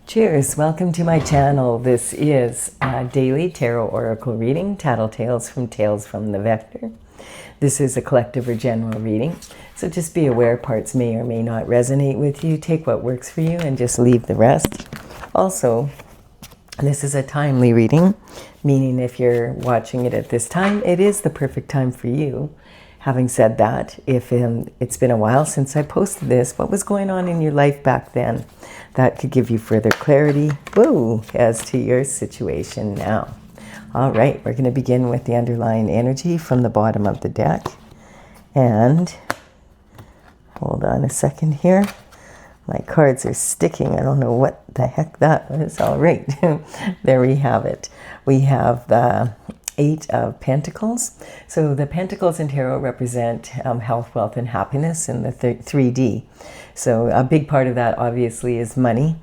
Cheers! Welcome to my channel. This is a daily tarot oracle reading, Tattle Tales from the Vector. This is a collective or general reading, so just be aware parts may or may not resonate with you. Take what works for you and just leave the rest. Also, this is a timely reading, meaning if you're watching it at this time, it is the perfect time for you. Having said that, if it's been a while since I posted this, what was going on in your life back then? That could give you further clarity, as to your situation now. All right, we're going to begin with the underlying energy from the bottom of the deck. And hold on a second here. My cards are sticking. I don't know what the heck that was. All right, there we have it. We have the Eight of Pentacles. So the Pentacles in Tarot represent health, wealth, and happiness in the 3D. So a big part of that obviously is money.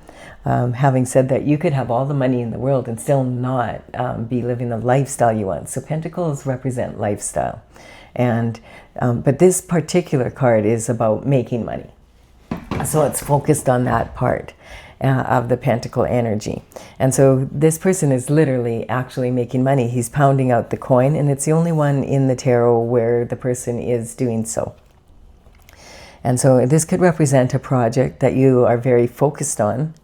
Having said that, you could have all the money in the world and still not be living the lifestyle you want. So Pentacles represent lifestyle. And but this particular card is about making money. So it's focused on that part of the pentacle energy. And so this person is literally actually making money. He's pounding out the coin, and it's the only one in the tarot where the person is doing so. And so this could represent a project that you are very focused on,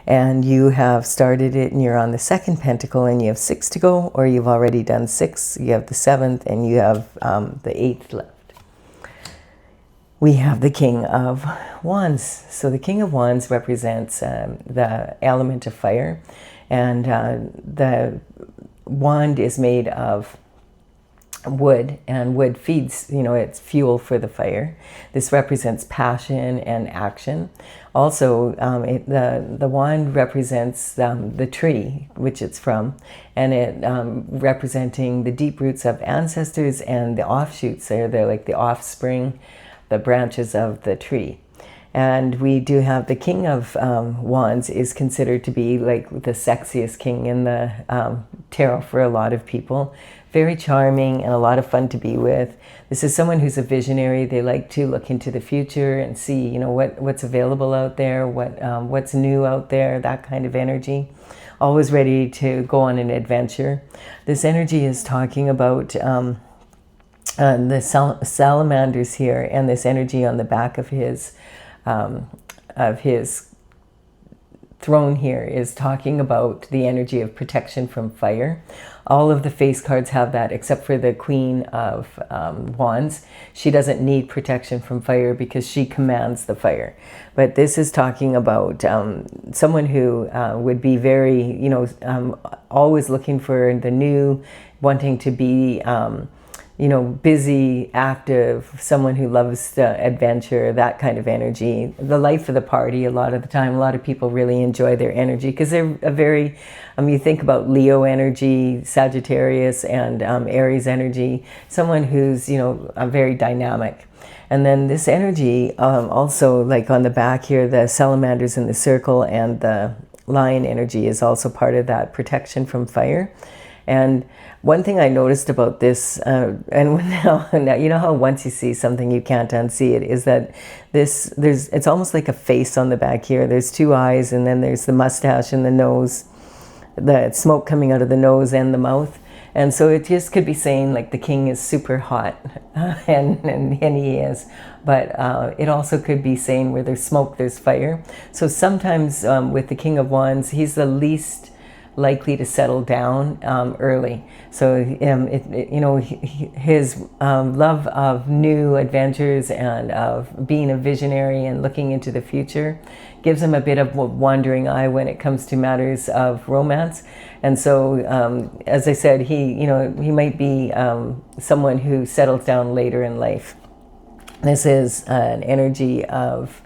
and you have started it and you're on the second pentacle and you have 6 to go, or you've already done 6, you have the 7th, and you have the 8th left. We have the King of Wands. So the King of Wands represents the element of fire, and the wand is made of wood, and wood feeds, it's fuel for the fire. This represents passion and action. Also, the wand represents the tree which it's from, and it representing the deep roots of ancestors and the offshoots. They're like the offspring, the branches of the tree. And we do have the King of Wands is considered to be like the sexiest king in the tarot for a lot of people. Very charming and a lot of fun to be with. This is someone who's a visionary. They like to look into the future and see, what's available out there, what's new out there, that kind of energy. Always ready to go on an adventure. This energy is talking about the salamanders here, and this energy on the back of his throne here is talking about the energy of protection from fire. All of the face cards have that except for the Queen of Wands. She doesn't need protection from fire because she commands the fire. But this is talking about someone who would be very, always looking for the new, wanting to be busy, active, someone who loves adventure, that kind of energy. The life of the party, a lot of the time, a lot of people really enjoy their energy because they're a very, you think about Leo energy, Sagittarius, and Aries energy, someone who's, a very dynamic. And then this energy, also like on the back here, the salamanders in the circle and the lion energy is also part of that protection from fire. And one thing I noticed about this, and now, you know how once you see something you can't unsee it, is that it's almost like a face on the back here. There's 2 eyes, and then there's the mustache and the nose, the smoke coming out of the nose and the mouth. And so it just could be saying like the king is super hot, and he is. But it also could be saying where there's smoke, there's fire. So sometimes with the King of Wands, he's the least likely to settle down early. So his love of new adventures and of being a visionary and looking into the future gives him a bit of a wandering eye when it comes to matters of romance. And so as I said, he might be someone who settles down later in life. This is an energy of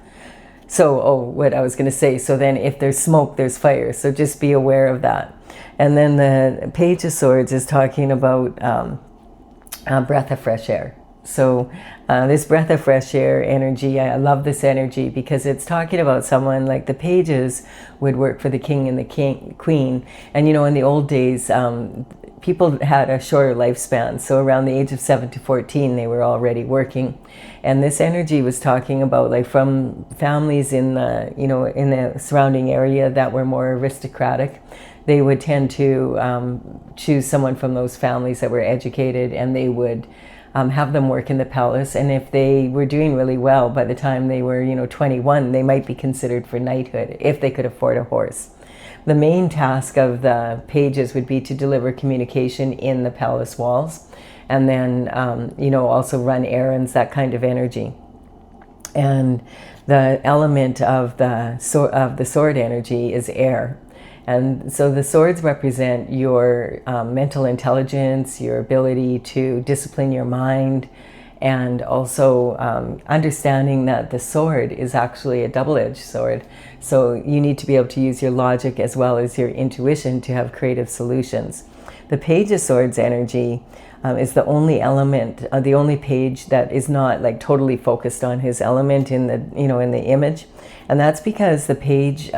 what I was going to say. So then if there's smoke, there's fire. So just be aware of that. And then the Page of Swords is talking about a breath of fresh air. So this breath of fresh air energy, I love this energy because it's talking about someone like the pages would work for the king and the queen. And in the old days, people had a shorter lifespan. So around the age of 7 to 14, they were already working. And this energy was talking about like from families in the, in the surrounding area that were more aristocratic. They would tend to choose someone from those families that were educated, and they would have them work in the palace. And if they were doing really well, by the time they were, 21, they might be considered for knighthood if they could afford a horse. The main task of the pages would be to deliver communication in the palace walls, and then, also run errands, that kind of energy. And the element of the sword energy is air. And so the swords represent your mental intelligence, your ability to discipline your mind, and also understanding that the sword is actually a double-edged sword. So you need to be able to use your logic as well as your intuition to have creative solutions. The Page of Swords energy is the only element, the only page that is not like totally focused on his element in the, in the image. And that's because the page,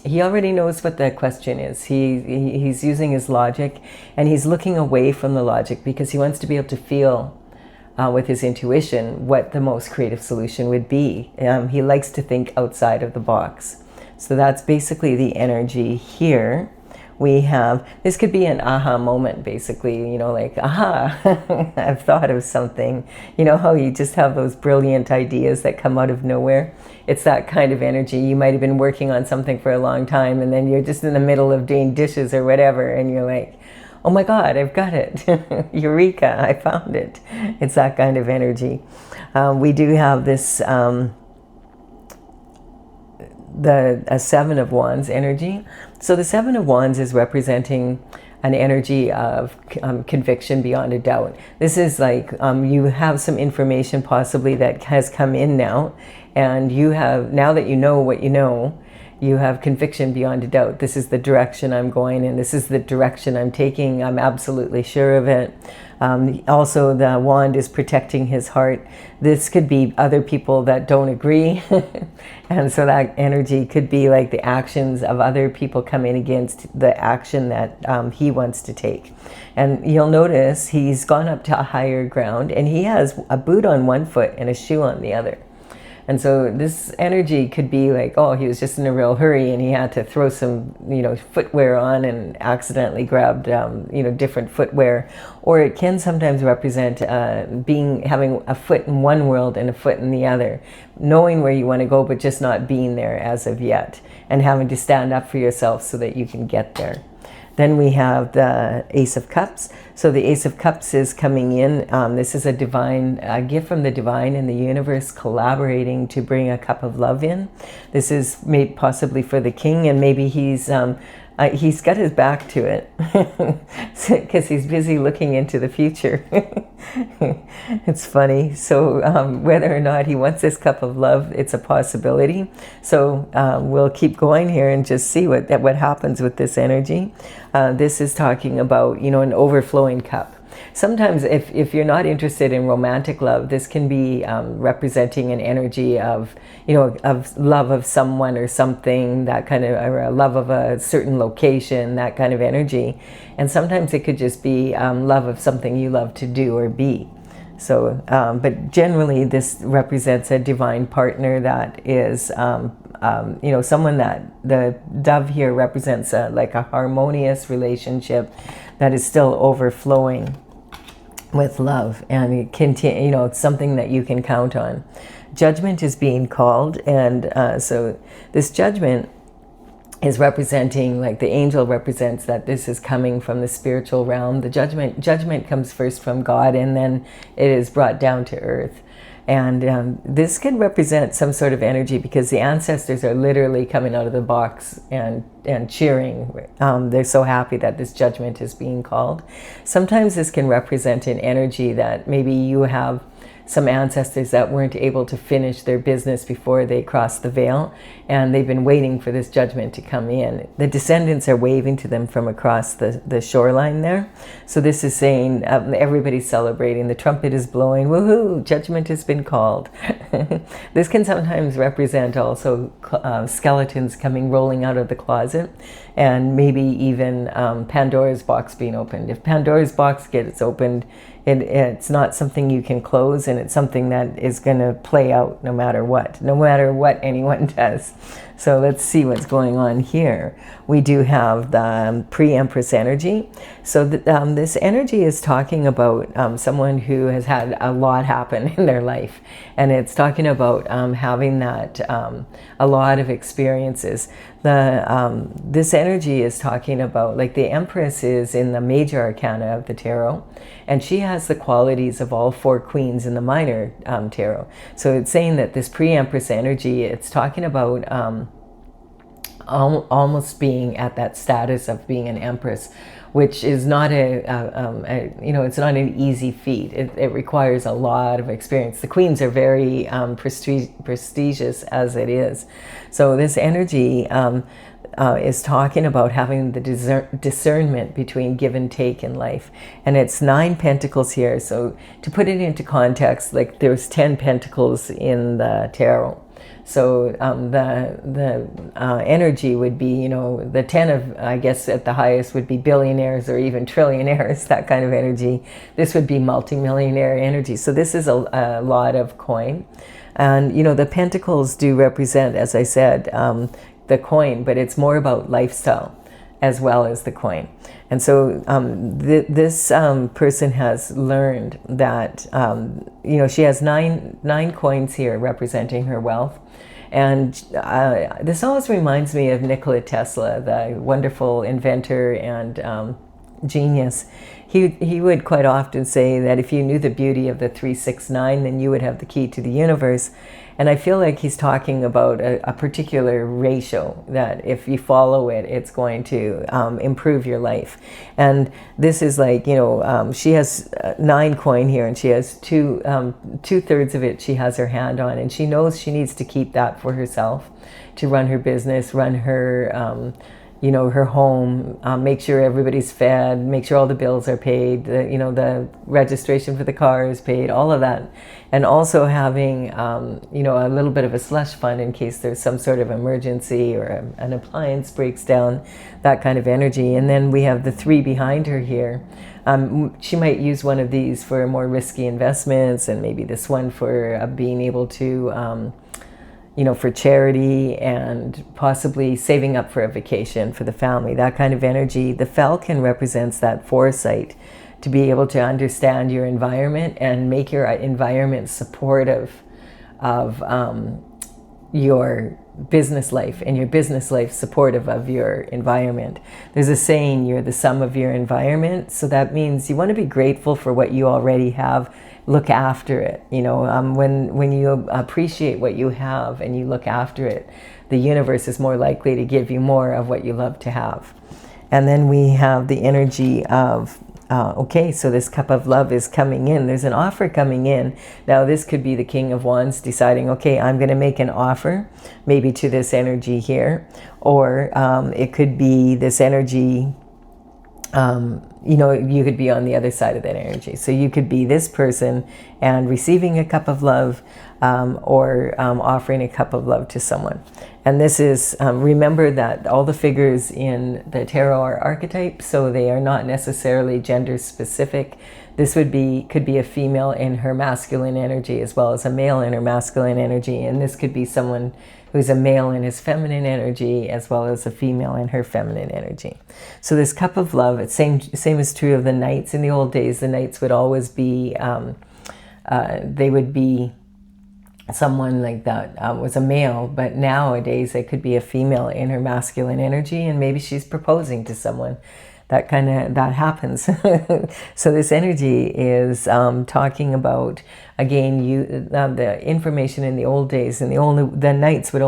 he already knows what the question is. He's using his logic, and he's looking away from the logic because he wants to be able to feel with his intuition what the most creative solution would be. He likes to think outside of the box. So that's basically the energy here. We have, this could be an aha moment, basically, like, aha, I've thought of something. You know how you just have those brilliant ideas that come out of nowhere? It's that kind of energy. You might have been working on something for a long time, and then you're just in the middle of doing dishes or whatever, and you're like, oh my God, I've got it. Eureka, I found it. It's that kind of energy. We do have this, a Seven of Wands energy. So the Seven of Wands is representing an energy of conviction beyond a doubt. This is like you have some information possibly that has come in now, and you have, now that you know what you know, you have conviction beyond a doubt. This is the direction I'm going in. This is the direction I'm taking. I'm absolutely sure of it. Also, the wand is protecting his heart. This could be other people that don't agree. And so that energy could be like the actions of other people coming against the action that he wants to take. And you'll notice he's gone up to a higher ground, and he has a boot on one foot and a shoe on the other. And so this energy could be like, oh, he was just in a real hurry and he had to throw some, footwear on and accidentally grabbed, different footwear. Or it can sometimes represent having a foot in one world and a foot in the other, knowing where you want to go, but just not being there as of yet, and having to stand up for yourself so that you can get there. Then we have the Ace of Cups. So the Ace of Cups is coming in. This is a gift from the divine and the universe collaborating to bring a cup of love in. This is made possibly for the king, and maybe he's got his back to it because he's busy looking into the future. It's funny. So whether or not he wants this cup of love, it's a possibility. So we'll keep going here and just see what happens with this energy. This is talking about, an overflowing cup. Sometimes if you're not interested in romantic love, this can be representing an energy of, of love of someone or something, that kind of, or a love of a certain location, that kind of energy. And sometimes it could just be love of something you love to do or be. So, but generally this represents a divine partner that is, someone that the dove here represents like a harmonious relationship that is still overflowing with love, and it it's something that you can count on. Judgment is being called, and so this judgment is representing, like the angel represents that this is coming from the spiritual realm. The judgment comes first from God, and then it is brought down to earth. And this could represent some sort of energy because the ancestors are literally coming out of the box and cheering. They're so happy that this judgment is being called. Sometimes this can represent an energy that maybe you have some ancestors that weren't able to finish their business before they crossed the veil, and they've been waiting for this judgment to come in. The descendants are waving to them from across the shoreline there. So this is saying everybody's celebrating. The trumpet is blowing. Woohoo! Judgment has been called. This can sometimes represent also skeletons coming rolling out of the closet, and maybe even Pandora's box being opened. If Pandora's box gets opened, it's not something you can close, and it's something that is going to play out no matter what anyone does. So let's see what's going on here. We do have the pre-Empress energy. So this energy is talking about someone who has had a lot happen in their life. And it's talking about having that, a lot of experiences. This energy is talking about, like, the Empress is in the major arcana of the tarot, and she has the qualities of all four queens in the minor tarot. So it's saying that this pre-Empress energy, it's talking about almost being at that status of being an Empress, which is not it's not an easy feat. It requires a lot of experience. The queens are very prestigious as it is. So this energy is talking about having the discernment between give and take in life. And it's 9 pentacles here. So to put it into context, like, there's 10 pentacles in the tarot. So the energy would be, the 10 of, I guess at the highest would be billionaires or even trillionaires, that kind of energy. This would be multimillionaire energy. So this is a lot of coin. And, the pentacles do represent, as I said, the coin, but it's more about lifestyle as well as the coin. And so this person has learned that, she has nine coins here representing her wealth. And this always reminds me of Nikola Tesla, the wonderful inventor and genius. He would quite often say that if you knew the beauty of the 369, then you would have the key to the universe. And I feel like he's talking about a particular ratio that if you follow it, it's going to improve your life. And this is like, she has 9 coin here, and she has two-thirds of it she has her hand on, and she knows she needs to keep that for herself to run her business, run her her home, make sure everybody's fed, make sure all the bills are paid, the registration for the car is paid, all of that. And also having, a little bit of a slush fund in case there's some sort of emergency or an appliance breaks down, that kind of energy. And then we have the 3 behind her here. She might use one of these for more risky investments, and maybe this one for being able to for charity, and possibly saving up for a vacation for the family, that kind of energy. The falcon represents that foresight to be able to understand your environment and make your environment supportive of your business life, and your business life supportive of your environment. There's a saying, you're the sum of your environment. So that means you want to be grateful for what you already have. Look after it. When you appreciate what you have and you look after it, the universe is more likely to give you more of what you love to have. And then we have the energy of so this cup of love is coming in. There's an offer coming in. Now this could be the King of Wands deciding, okay, I'm going to make an offer, maybe to this energy here, or it could be this energy. You could be on the other side of that energy. So you could be this person and receiving a cup of love, or offering a cup of love to someone. And this is, remember that all the figures in the tarot are archetypes, so they are not necessarily gender specific. This could be a female in her masculine energy as well as a male in her masculine energy. And this could be someone who's a male in his feminine energy as well as a female in her feminine energy. So this cup of love, it's same is true of the knights. In the old days, the knights would always be, they would be someone like that was a male, but nowadays it could be a female in her masculine energy, and maybe she's proposing to someone. That happens. So this energy is talking about, again, the information in the old days, and the knights were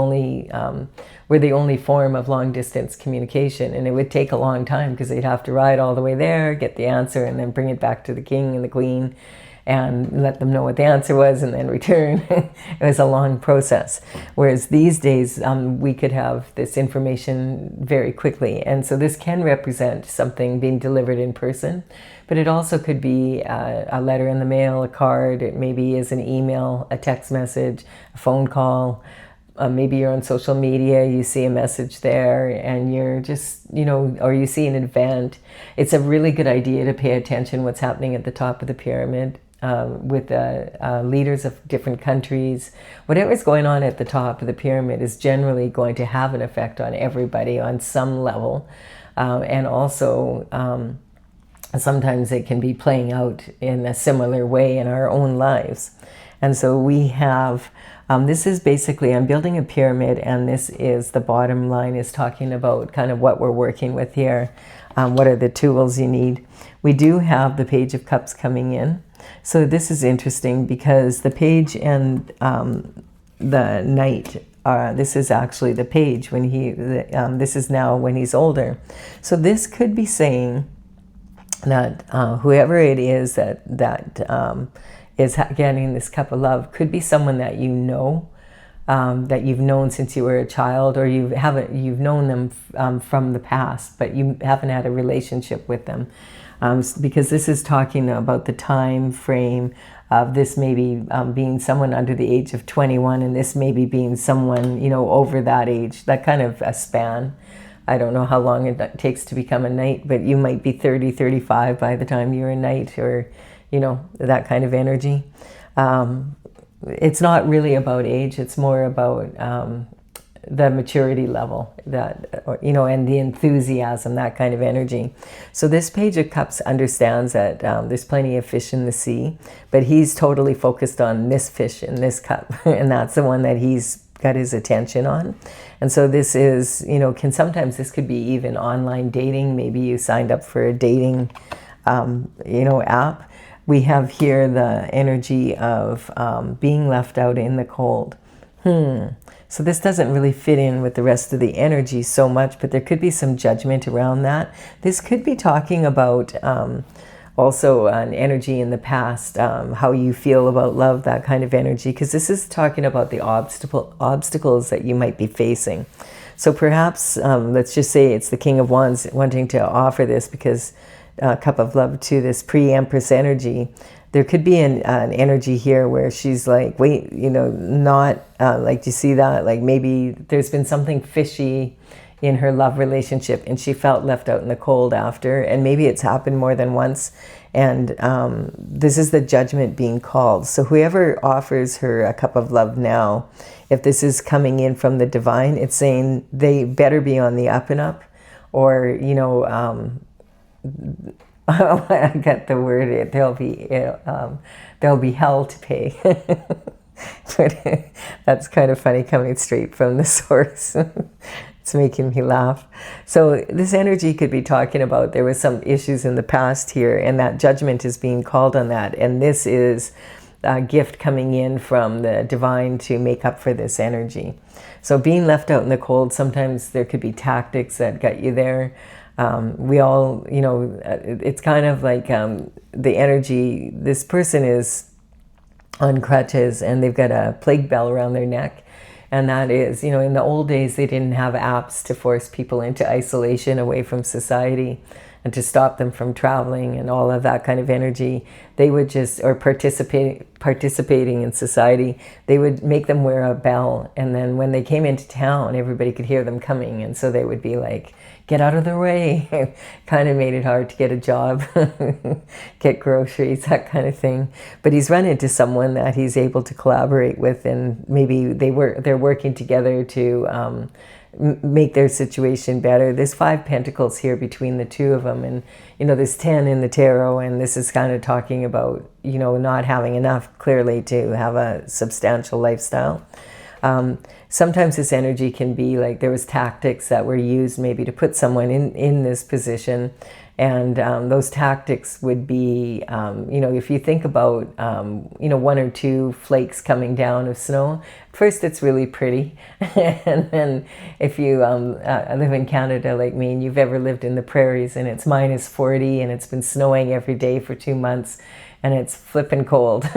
the only form of long distance communication, and it would take a long time because they'd have to ride all the way there, get the answer, and then bring it back to the king and the queen. and let them know what the answer was and then return. It was a long process. Whereas these days, we could have this information very quickly. And so this can represent something being delivered in person, but it also could be a letter in the mail, a card, it maybe is an email, a text message, a phone call. Maybe you're on social media, you see a message there and you're just, or you see an event. It's a really good idea to pay attention what's happening at the top of the pyramid with leaders of different countries. Whatever's going on at the top of the pyramid is generally going to have an effect on everybody on some level. And also, sometimes it can be playing out in a similar way in our own lives. And so we have... this is basically, I'm building a pyramid, and this is the bottom line is talking about kind of what we're working with here. What are the tools you need? We do have the Page of Cups coming in. So this is interesting because the Page and the Knight, this is actually the Page when this is now when he's older. So this could be saying that whoever it is that is getting this cup of love could be someone that that you've known since you were a child, or you've known them from the past, but you haven't had a relationship with them, because this is talking about the time frame of this maybe being someone under the age of 21, and this maybe being someone over that age, that kind of a span. I don't know how long it takes to become a knight, but you might be 30, 35 by the time you're a knight, or that kind of energy. It's not really about age. It's more about the maturity level, and the enthusiasm, that kind of energy. So this Page of Cups understands that there's plenty of fish in the sea, but he's totally focused on this fish in this cup, and that's the one that he's got his attention on. And so this is, sometimes this could be even online dating. Maybe you signed up for a dating, app. We have here the energy of being left out in the cold. So this doesn't really fit in with the rest of the energy so much, but there could be some judgment around that. This could be talking about also an energy in the past, how you feel about love, that kind of energy, because this is talking about the obstacles that you might be facing. So perhaps, let's just say it's the King of Wands wanting to offer this because cup of love to this pre-Empress energy. There could be an energy here where she's like, wait, not like, do you see that? Like maybe there's been something fishy in her love relationship and she felt left out in the cold after, and maybe it's happened more than once. And this is the judgment being called. So whoever offers her a cup of love now, if this is coming in from the divine, it's saying they better be on the up and up, or, I get the word, there'll be hell to pay. But that's kind of funny coming straight from the source. It's making me laugh. So this energy could be talking about there was some issues in the past here, and that judgment is being called on that. And this is a gift coming in from the divine to make up for this energy. So being left out in the cold, sometimes there could be tactics that got you there. We all, it's kind of like the energy, this person is on crutches and they've got a plague bell around their neck. And that is, in the old days, they didn't have apps to force people into isolation away from society and to stop them from traveling and all of that kind of energy. They would just, or participating in society, they would make them wear a bell. And then when they came into town, everybody could hear them coming. And so they would be like, get out of their way. Kind of made it hard to get a job, get groceries, that kind of thing. But he's run into someone that he's able to collaborate with, and maybe they're working together to make their situation better. There's 5 pentacles here between the two of them, and there's 10 in the tarot, and this is kind of talking about not having enough, clearly, to have a substantial lifestyle. Sometimes this energy can be like there was tactics that were used maybe to put someone in this position, and those tactics would be, if you think about, 1 or 2 flakes coming down of snow. First, it's really pretty, and then if you live in Canada like me, and you've ever lived in the prairies, and it's -40, and it's been snowing every day for 2 months, and it's flipping cold.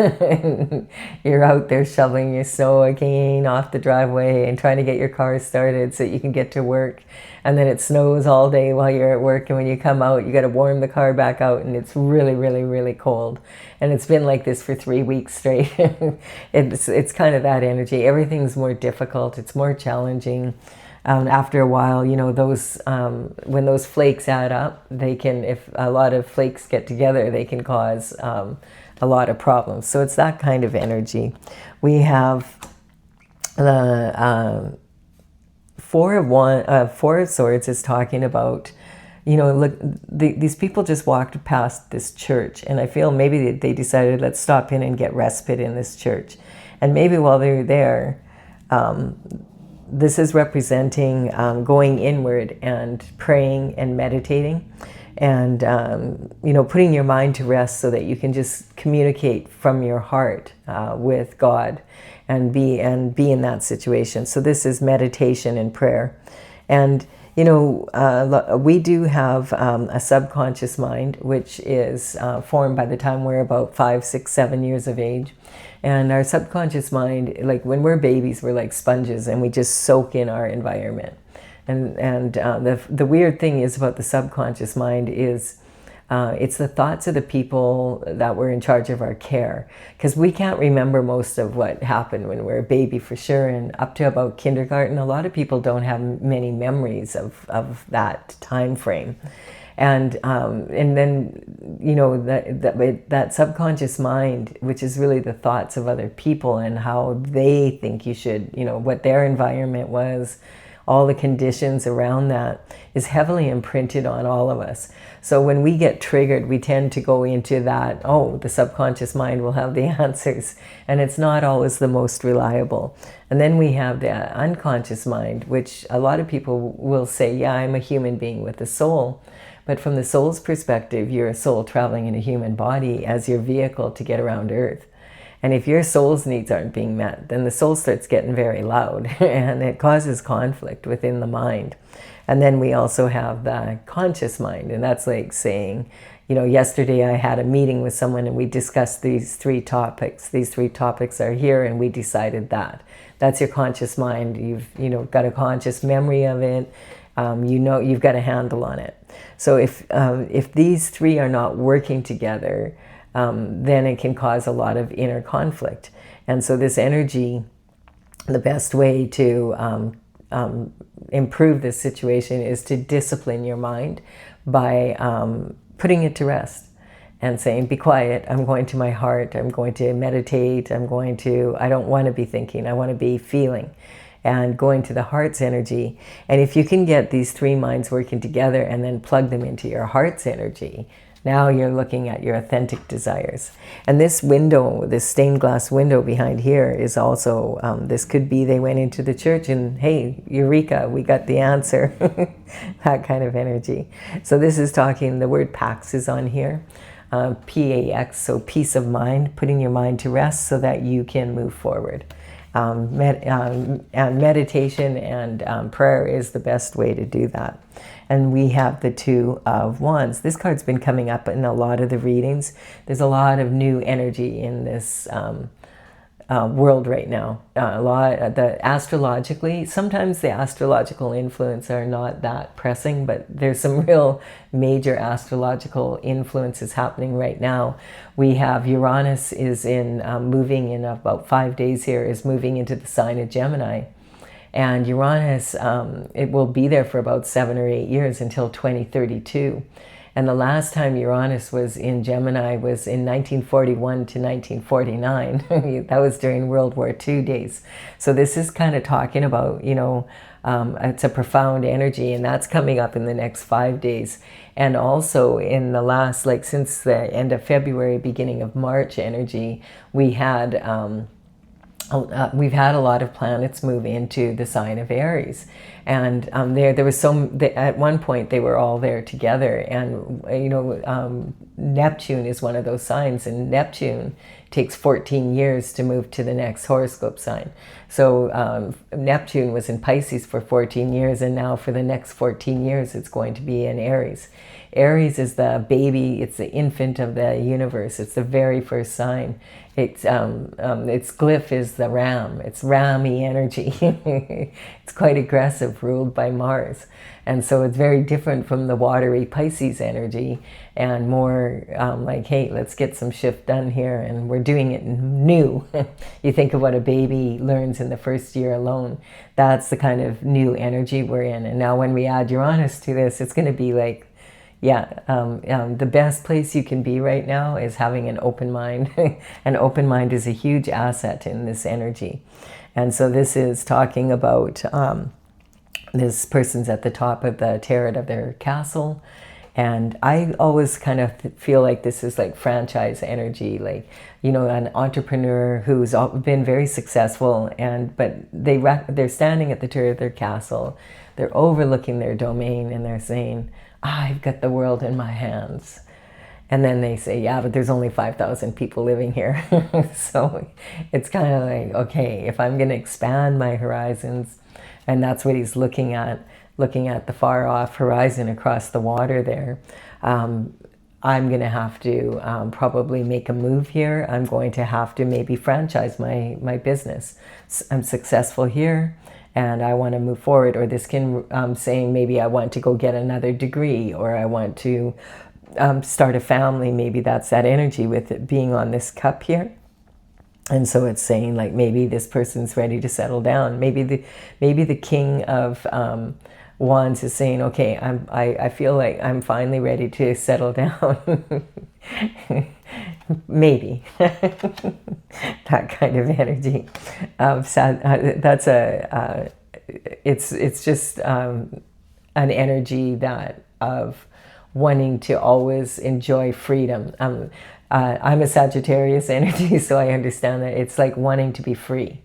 You're out there shoveling your snow again off the driveway and trying to get your car started so that you can get to work. And then it snows all day while you're at work, and when you come out, you got to warm the car back out, and it's really, really, really cold. And it's been like this for 3 weeks straight. It's kind of that energy. Everything's more difficult. It's more challenging. After a while, you know, those when those flakes add up, they can, if a lot of flakes get together, they can cause a lot of problems. So it's that kind of energy. We have the Four of Swords is talking about, you know, look, these people just walked past this church, and I feel maybe they decided, let's stop in and get respite in this church. And maybe while they were there, this is representing going inward and praying and meditating, and you know, putting your mind to rest so that you can just communicate from your heart with God and be in that situation. So this is meditation and prayer. And you know, we do have a subconscious mind, which is formed by the time we're about 5, 6, 7 years of age. And our subconscious mind, like when we're babies, we're like sponges, and we just soak in our environment. And the weird thing is about the subconscious mind is it's the thoughts of the people that were in charge of our care. Because we can't remember most of what happened when we were a baby for sure, and up to about kindergarten, a lot of people don't have many memories of that time frame. And then, you know, that subconscious mind, which is really the thoughts of other people and how they think you should, you know, what their environment was, all the conditions around that, is heavily imprinted on all of us. So when we get triggered, we tend to go into that, oh, the subconscious mind will have the answers. And it's not always the most reliable. And then we have the unconscious mind, which a lot of people will say, yeah, I'm a human being with a soul. But from the soul's perspective, you're a soul traveling in a human body as your vehicle to get around Earth. And if your soul's needs aren't being met, then the soul starts getting very loud, and it causes conflict within the mind. And then we also have the conscious mind, and that's like saying, you know, yesterday I had a meeting with someone and we discussed these 3 topics. These 3 topics are here, and we decided that. That's your conscious mind. You've got a conscious memory of it. You know, you've got a handle on it. So if these 3 are not working together, then it can cause a lot of inner conflict. And so this energy, the best way to improve this situation is to discipline your mind by putting it to rest and saying, be quiet, I'm going to my heart, I'm going to meditate, I don't want to be thinking, I want to be feeling. And going to the heart's energy. And if you can get these 3 minds working together and then plug them into your heart's energy, now you're looking at your authentic desires. And this window, this stained glass window behind here is also, this could be they went into the church and, hey, eureka, we got the answer. That kind of energy. So this is talking, the word Pax is on here. P-A-X, so peace of mind, putting your mind to rest so that you can move forward. And meditation and prayer is the best way to do that. And we have the 2 of Wands. This card's been coming up in a lot of the readings. There's a lot of new energy in this world right now. Astrologically, sometimes the astrological influence are not that pressing, but there's some real major astrological influences happening right now. We have Uranus is moving in about 5 days here, is moving into the sign of Gemini. And Uranus, it will be there for about 7 or 8 years until 2032. And the last time Uranus was in Gemini was in 1941 to 1949. That was during World War II days. So this is kind of talking about, you know, it's a profound energy, and that's coming up in the next 5 days. And also in the last, like since the end of February, beginning of March energy, we've had a lot of planets move into the sign of Aries. And there was at one point they were all there together. And Neptune is one of those signs, and Neptune takes 14 years to move to the next horoscope sign. So Neptune was in Pisces for 14 years, and now for the next 14 years it's going to be in Aries. Aries is the baby, it's the infant of the universe. It's the very first sign. Its glyph is the ram. It's rammy energy. It's quite aggressive, ruled by Mars. And so it's very different from the watery Pisces energy, and more like, hey, let's get some shift done here, and we're doing it new. You think of what a baby learns in the first year alone. That's the kind of new energy we're in. And now when we add Uranus to this, it's going to be like, the best place you can be right now is having an open mind. An open mind is a huge asset in this energy. And so this is talking about this person's at the top of the turret of their castle. And I always kind of feel like this is like franchise energy, like, an entrepreneur who's been very successful, but they're standing at the turret of their castle. They're overlooking their domain, and they're saying, I've got the world in my hands. And then they say, yeah, but there's only 5,000 people living here. So it's kind of like, okay, if I'm going to expand my horizons, and that's what he's looking at the far off horizon across the water there, I'm going to have to probably make a move here. I'm going to have to maybe franchise my business. I'm successful here, and I want to move forward. Or this can saying maybe I want to go get another degree, or I want to start a family. Maybe that's that energy with it being on this cup here. And so it's saying like maybe this person's ready to settle down. Maybe the King of Wands is saying, okay, I feel like I'm finally ready to settle down. Maybe that kind of energy. That's it's just an energy that of wanting to always enjoy freedom. I'm a Sagittarius energy, so I understand that it's like wanting to be free.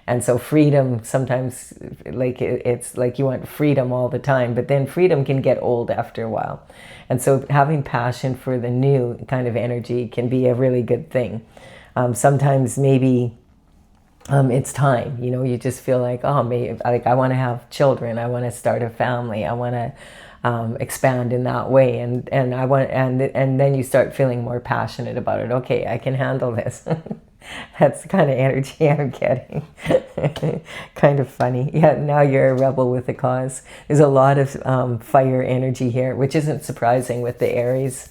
And so freedom sometimes, like it's like you want freedom all the time, but then freedom can get old after a while. And so having passion for the new kind of energy can be a really good thing. Sometimes maybe it's time, you just feel like, oh, maybe like I want to have children, I want to start a family, I want to expand in that way, and then you start feeling more passionate about it. Okay, I can handle this. That's the kind of energy I'm getting. Kind of funny. Yeah, now you're a rebel with a cause. There's a lot of fire energy here, which isn't surprising with the Aries.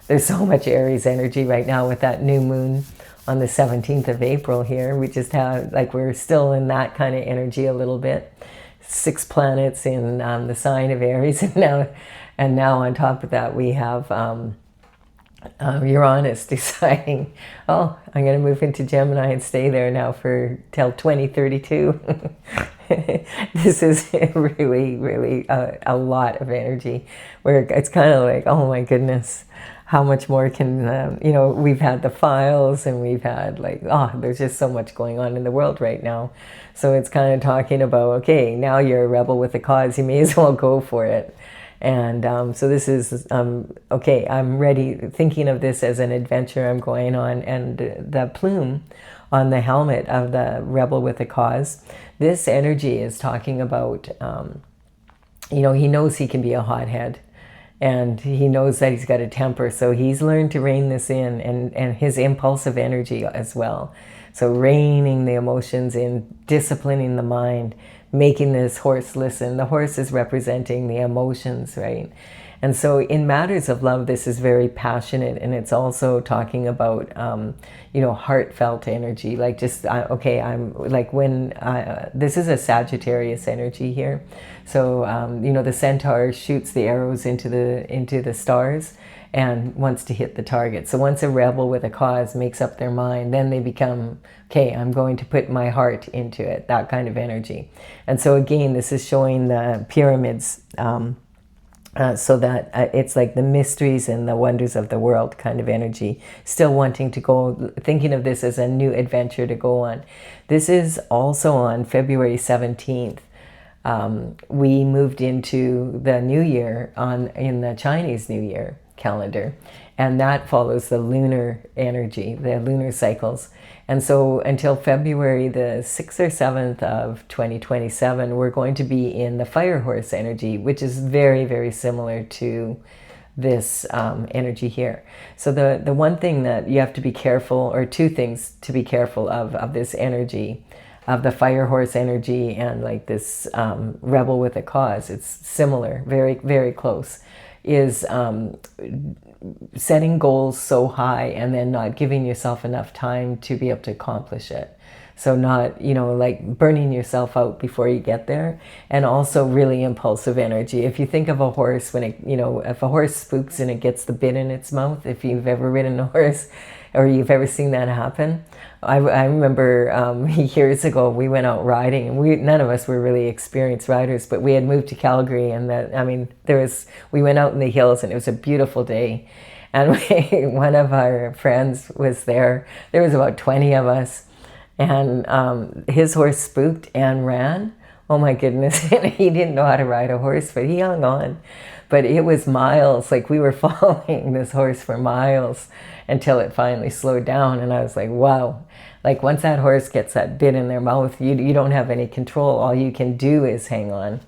There's so much Aries energy right now with that new moon on the 17th of April here. We just have, like, we're still in that kind of energy a little bit. 6 planets in the sign of Aries, and now on top of that we have Uranus deciding, oh, I'm going to move into Gemini and stay there now till 2032. This is really, really a lot of energy, where it's kind of like, oh my goodness, how much more can, we've had the files, and we've had like, oh, there's just so much going on in the world right now. So it's kind of talking about, okay, now you're a rebel with a cause, you may as well go for it. And so this is, okay, I'm ready, thinking of this as an adventure I'm going on. And the plume on the helmet of the rebel with a cause, this energy is talking about, he knows he can be a hothead. And he knows that he's got a temper, so he's learned to rein this in, and his impulsive energy as well. So reining the emotions in, disciplining the mind, making this horse listen. The horse is representing the emotions, right? And so in matters of love, this is very passionate, and it's also talking about, heartfelt energy. Like just, okay, I'm like when, this is a Sagittarius energy here. So, the centaur shoots the arrows into the stars and wants to hit the target. So once a rebel with a cause makes up their mind, then they become, okay, I'm going to put my heart into it, that kind of energy. And so again, this is showing the pyramids, so that it's like the mysteries and the wonders of the world kind of energy, still wanting to go, thinking of this as a new adventure to go on. This is also on February 17th. we moved into the new year in the Chinese New Year calendar, and that follows the lunar energy, the lunar cycles. And so until February the 6th or 7th of 2027, we're going to be in the fire horse energy, which is very, very similar to this energy here. So the one thing that you have to be careful, or two things to be careful of this energy, of the fire horse energy and like this rebel with a cause, it's similar, very, very close, is setting goals so high and then not giving yourself enough time to be able to accomplish it. So not, like burning yourself out before you get there. And also really impulsive energy. If you think of a horse, when it, if a horse spooks and it gets the bit in its mouth, if you've ever ridden a horse or you've ever seen that happen. I remember years ago we went out riding, and none of us were really experienced riders, but we had moved to Calgary, and we went out in the hills, and it was a beautiful day, and one of our friends was there. There was about 20 of us, and his horse spooked and ran. Oh my goodness, he didn't know how to ride a horse, but he hung on. But it was miles, like we were following this horse for miles until it finally slowed down. And I was like, wow, like once that horse gets that bit in their mouth, you don't have any control. All you can do is hang on.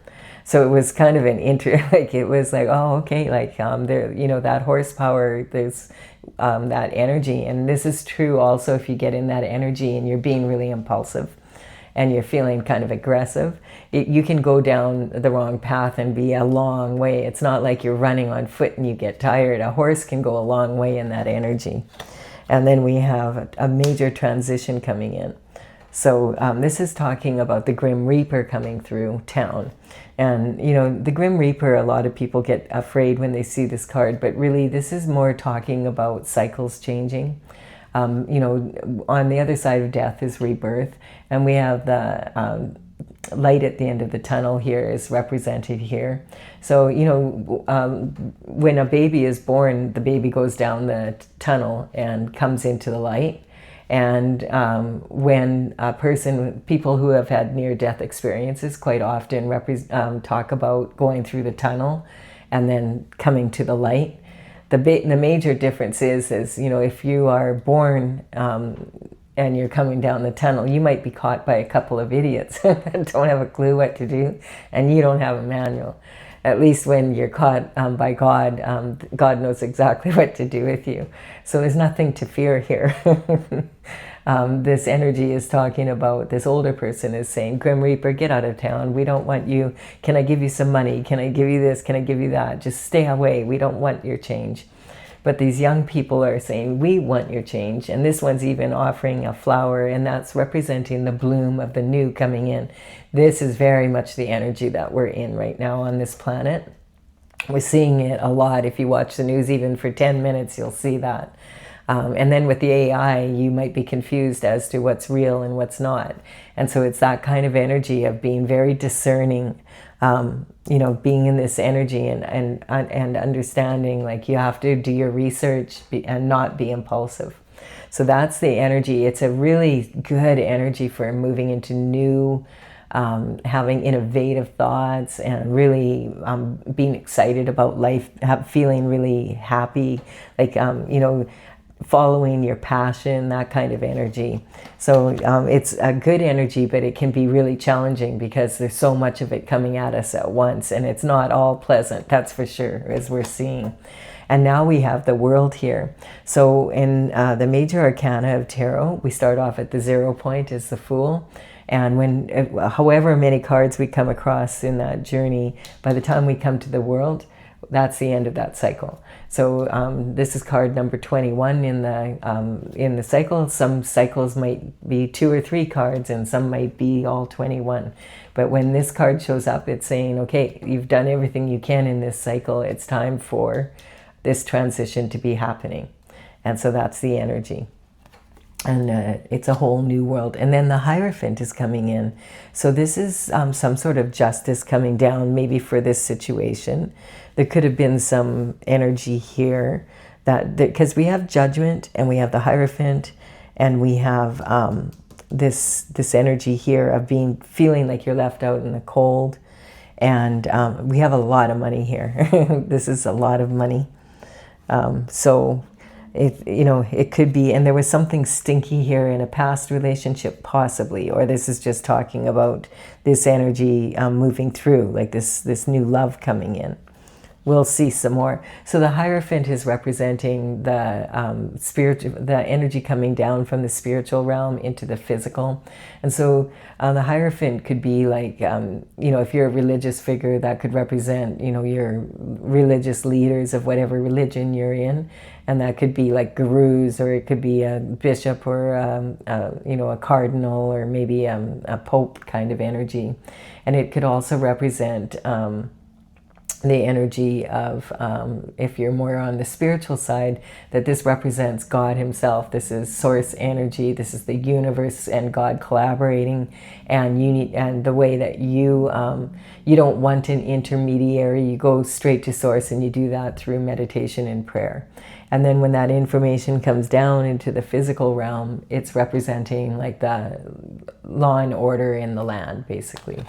So it was kind of it was like, oh, okay, like there, that horsepower, there's that energy. And this is true also if you get in that energy and you're being really impulsive and you're feeling kind of aggressive, you can go down the wrong path and be a long way. It's not like you're running on foot and you get tired. A horse can go a long way in that energy. And then we have a major transition coming in. So this is talking about the Grim Reaper coming through town. And, the Grim Reaper, a lot of people get afraid when they see this card, but really this is more talking about cycles changing. On the other side of death is rebirth, and we have the light at the end of the tunnel here is represented here. So, when a baby is born, the baby goes down the tunnel and comes into the light. And when people who have had near-death experiences quite often talk about going through the tunnel and then coming to the light. The major difference is if you are born and you're coming down the tunnel, you might be caught by a couple of idiots that don't have a clue what to do, and you don't have a manual. At least when you're caught by God, God knows exactly what to do with you. So there's nothing to fear here. This energy is talking about, this older person is saying, Grim Reaper, get out of town. We don't want you. Can I give you some money? Can I give you this? Can I give you that? Just stay away. We don't want your change. But these young people are saying, we want your change. And this one's even offering a flower, and that's representing the bloom of the new coming in. This is very much the energy that we're in right now on this planet. We're seeing it a lot. If you watch the news even for 10 minutes, you'll see that. And then with the AI, you might be confused as to what's real and what's not. And so it's that kind of energy of being very discerning, being in this energy and understanding, like, you have to do your research and not be impulsive. So that's the energy. It's a really good energy for moving into new, having innovative thoughts and really being excited about life, feeling really happy, like, following your passion, that kind of energy. So it's a good energy, but it can be really challenging because there's so much of it coming at us at once, and it's not all pleasant, that's for sure, as we're seeing. And now we have the World here. So in the major arcana of tarot, we start off at the 0 point as the Fool. And however many cards we come across in that journey, by the time we come to the World, that's the end of that cycle. So this is card number 21 in the cycle. Some cycles might be 2 or 3 cards, and some might be all 21. But when this card shows up, it's saying, okay, you've done everything you can in this cycle. It's time for this transition to be happening. And so that's the energy. And it's a whole new world. And then the Hierophant is coming in. So this is some sort of justice coming down, maybe for this situation. There could have been some energy here because we have Judgment, and we have the Hierophant, and we have this energy here of feeling like you're left out in the cold. And we have a lot of money here. This is a lot of money. So it could be, and there was something stinky here in a past relationship possibly, or this is just talking about this energy moving through, like this new love coming in. We'll see some more. So the Hierophant is representing the the energy coming down from the spiritual realm into the physical. And so the Hierophant could be like, if you're a religious figure, that could represent, your religious leaders of whatever religion you're in. And that could be like gurus, or it could be a bishop, or a cardinal, or maybe a pope kind of energy. And it could also represent the energy of, if you're more on the spiritual side, that this represents God himself. This is source energy. This is the universe and God collaborating, and the way that you don't want an intermediary. You go straight to source, and you do that through meditation and prayer. And then when that information comes down into the physical realm, it's representing like the law and order in the land, basically.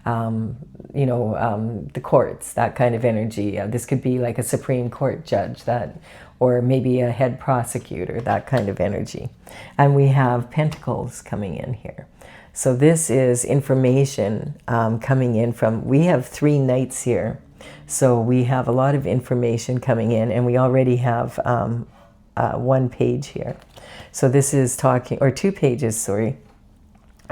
The courts, that kind of energy. This could be like a Supreme Court judge, or maybe a head prosecutor, that kind of energy. And we have Pentacles coming in here. So this is information coming in from, we have 3 knights here. So we have a lot of information coming in, and we already have 1 page here. So this is talking, or 2 pages, sorry.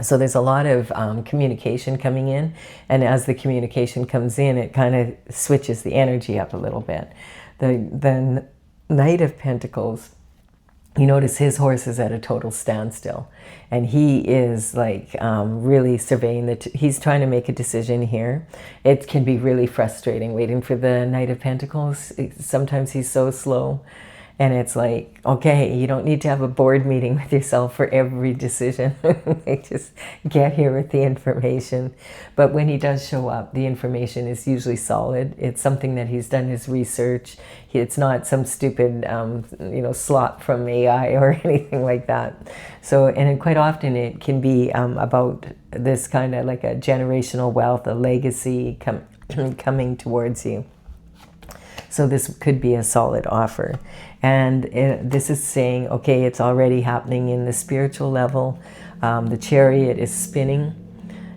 So there's a lot of communication coming in, and as the communication comes in, it kind of switches the energy up a little bit. The Knight of Pentacles, you notice his horse is at a total standstill, and he is like really surveying he's trying to make a decision here. It can be really frustrating waiting for the Knight of Pentacles. Sometimes he's so slow. And it's like, okay, you don't need to have a board meeting with yourself for every decision. Just get here with the information. But when he does show up, the information is usually solid. It's something that he's done his research. It's not some stupid, slop from AI or anything like that. So, and quite often it can be about this kind of like a generational wealth, a legacy coming towards you. So this could be a solid offer. And this is saying, okay, it's already happening in the spiritual level. The chariot is spinning.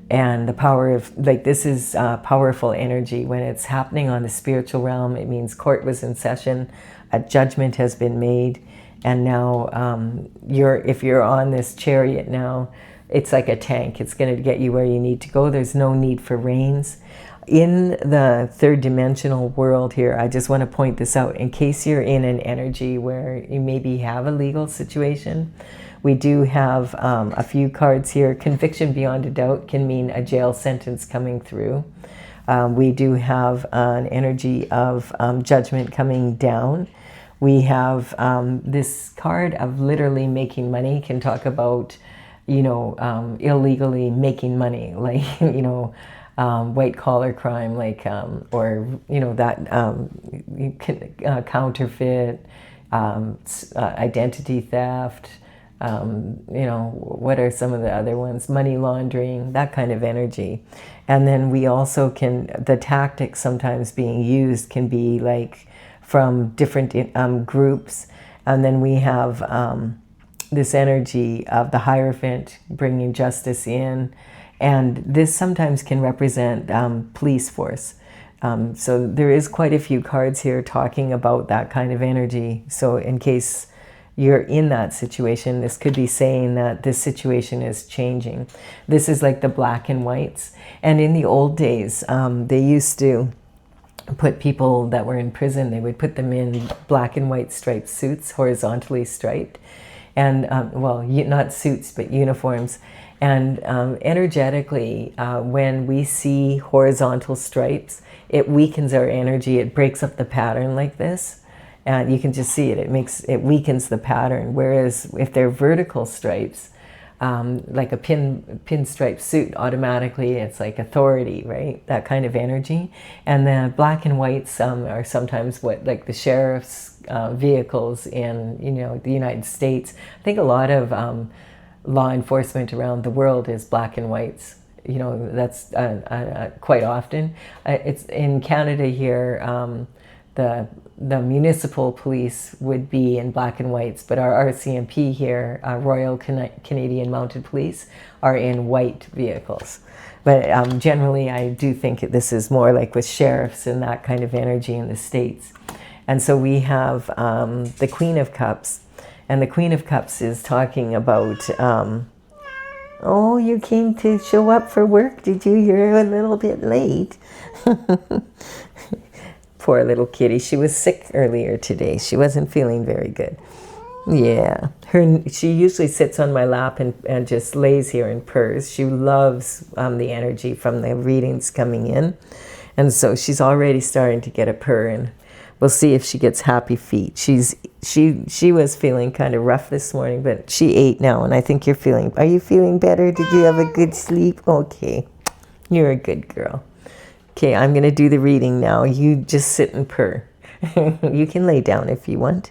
And the power of, like, this is powerful energy. When it's happening on the spiritual realm, it means court was in session, a judgment has been made. And now if you're on this chariot now, it's like a tank. It's going to get you where you need to go. There's no need for reins. In the 3rd dimensional world here, I just want to point this out in case you're in an energy where you maybe have a legal situation. We do have a few cards here. Conviction beyond a doubt can mean a jail sentence coming through. We do have an energy of judgment coming down. We have this card of literally making money, can talk about, illegally making money, like, white collar crime, like, or, counterfeit, identity theft, what are some of the other ones? Money laundering, that kind of energy. And then we also the tactics sometimes being used can be like from different groups. And then we have this energy of the Hierophant bringing justice in. And this sometimes can represent police force. So there is quite a few cards here talking about that kind of energy. So in case you're in that situation, this could be saying that this situation is changing. This is like the black and whites. And in the old days, they used to put people that were in prison, they would put them in black and white striped suits, horizontally striped. And, not suits, but uniforms. And energetically, when we see horizontal stripes, it weakens our energy. It breaks up the pattern like this. And you can just see it. It weakens the pattern. Whereas if they're vertical stripes, like a pinstripe suit, automatically it's like authority, right? That kind of energy. And the black and whites are sometimes like the sheriff's vehicles in the United States. I think a lot of law enforcement around the world is black and whites. you know, that's quite often. It's in Canada here. The municipal police would be in black and whites, but our RCMP here, Royal Canadian Mounted Police, are in white vehicles. But generally, I do think this is more like with sheriffs and that kind of energy in the States. And so we have the Queen of Cups, and the Queen of Cups is talking about, oh, you came to show up for work, did you? You're a little bit late. Poor little kitty. She was sick earlier today. She wasn't feeling very good. Yeah. She usually sits on my lap and just lays here and purrs. She loves the energy from the readings coming in. And so she's already starting to get a purr, and we'll see if she gets happy feet. She was feeling kind of rough this morning, but she ate now, and I think are you feeling better? Did you have a good sleep? Okay. You're a good girl. Okay, I'm going to do the reading now. You just sit and purr. You can lay down if you want.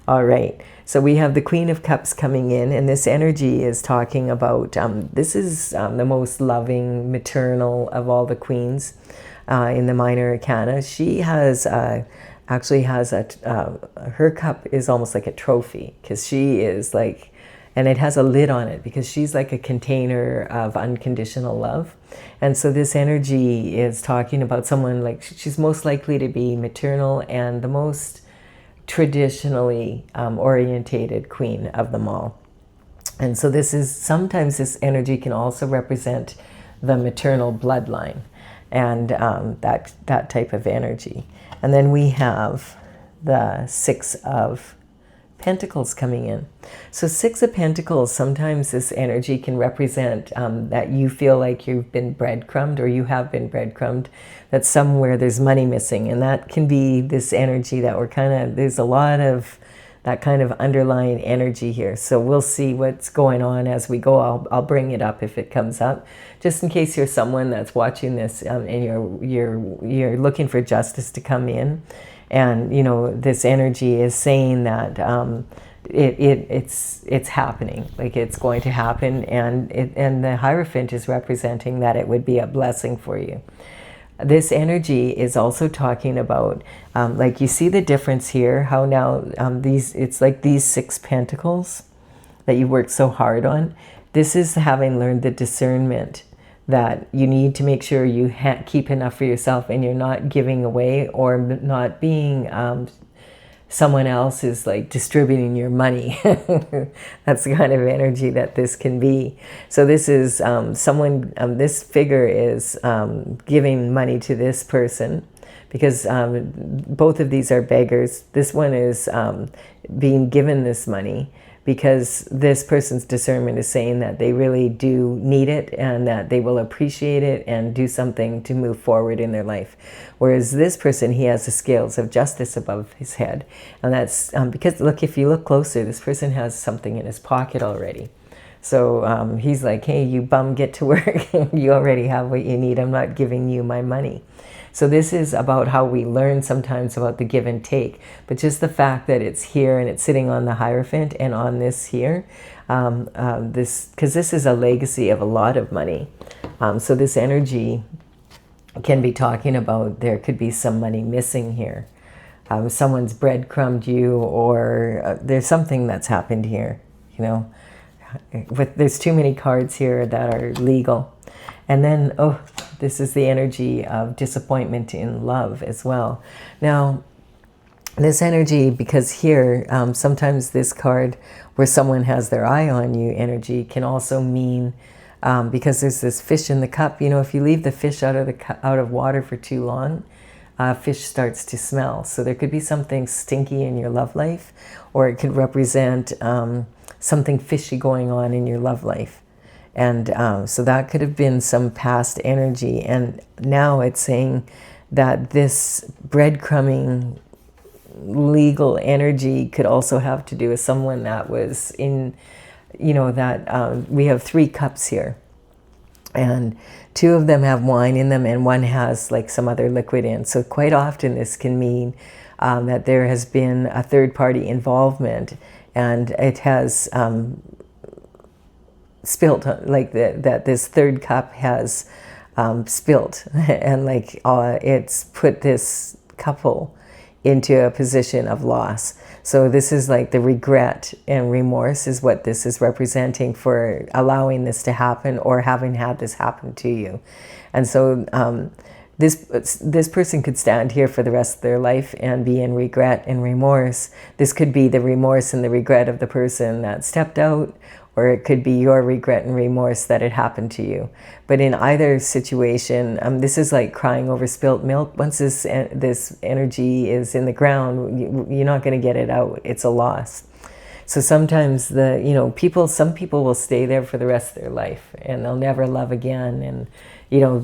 All right. So we have the Queen of Cups coming in, and this energy is talking about, this is the most loving, maternal of all the queens in the minor arcana. She has, actually has her cup is almost like a trophy, because she is like, and it has a lid on it because she's like a container of unconditional love. And so this energy is talking about someone like, she's most likely to be maternal and the most traditionally orientated queen of them all. And so sometimes this energy can also represent the maternal bloodline and that type of energy. And then we have the Six of Pentacles coming in. So Six of Pentacles, sometimes this energy can represent that you feel like you've been breadcrumbed, or you have been breadcrumbed, that somewhere there's money missing. And that can be this energy that there's a lot of that kind of underlying energy here. So we'll see what's going on as we go. I'll bring it up if it comes up, just in case you're someone that's watching this and you're looking for justice to come in. And, you know, this energy is saying that it's happening, like it's going to happen. And the Hierophant is representing that it would be a blessing for you. This energy is also talking about, like you see the difference here, how now it's like these Six Pentacles that you worked so hard on. This is having learned the discernment that you need to make sure you keep enough for yourself, and you're not giving away or not being someone else is like distributing your money. That's the kind of energy that this can be. So this is someone, this figure is giving money to this person, because both of these are beggars. This one is being given this money because this person's discernment is saying that they really do need it, and that they will appreciate it and do something to move forward in their life. Whereas this person, he has the scales of justice above his head. And that's because, look, if you look closer, this person has something in his pocket already. So he's like, hey, you bum, get to work. You already have what you need. I'm not giving you my money. So this is about how we learn sometimes about the give and take, but just the fact that it's here and it's sitting on the Hierophant and on this here, because this is a legacy of a lot of money. So this energy can be talking about there could be some money missing here. Someone's breadcrumbed you, or there's something that's happened here, you know. There's too many cards here that are legal. And then, oh, this is the energy of disappointment in love as well. Now, this energy, because here, sometimes this card where someone has their eye on you energy can also mean, because there's this fish in the cup, you know, if you leave the fish out of water for too long, fish starts to smell. So there could be something stinky in your love life, or it could represent something fishy going on in your love life. And so that could have been some past energy. And now it's saying that this breadcrumbing legal energy could also have to do with someone that was in, you know, that we have 3 cups here. And 2 of them have wine in them, and one has like some other liquid in. So quite often this can mean that there has been a third party involvement, and it has spilt, like that this third cup has spilt, and like it's put this couple into a position of loss. So this is like the regret and remorse is what this is representing for allowing this to happen or having had this happen to you. And so this person could stand here for the rest of their life and be in regret and remorse. This could be the remorse and the regret of the person that stepped out, or it could be your regret and remorse that it happened to you. But in either situation, this is like crying over spilt milk. Once this energy is in the ground, you're not going to get it out. It's a loss. So sometimes some people will stay there for the rest of their life and they'll never love again. And,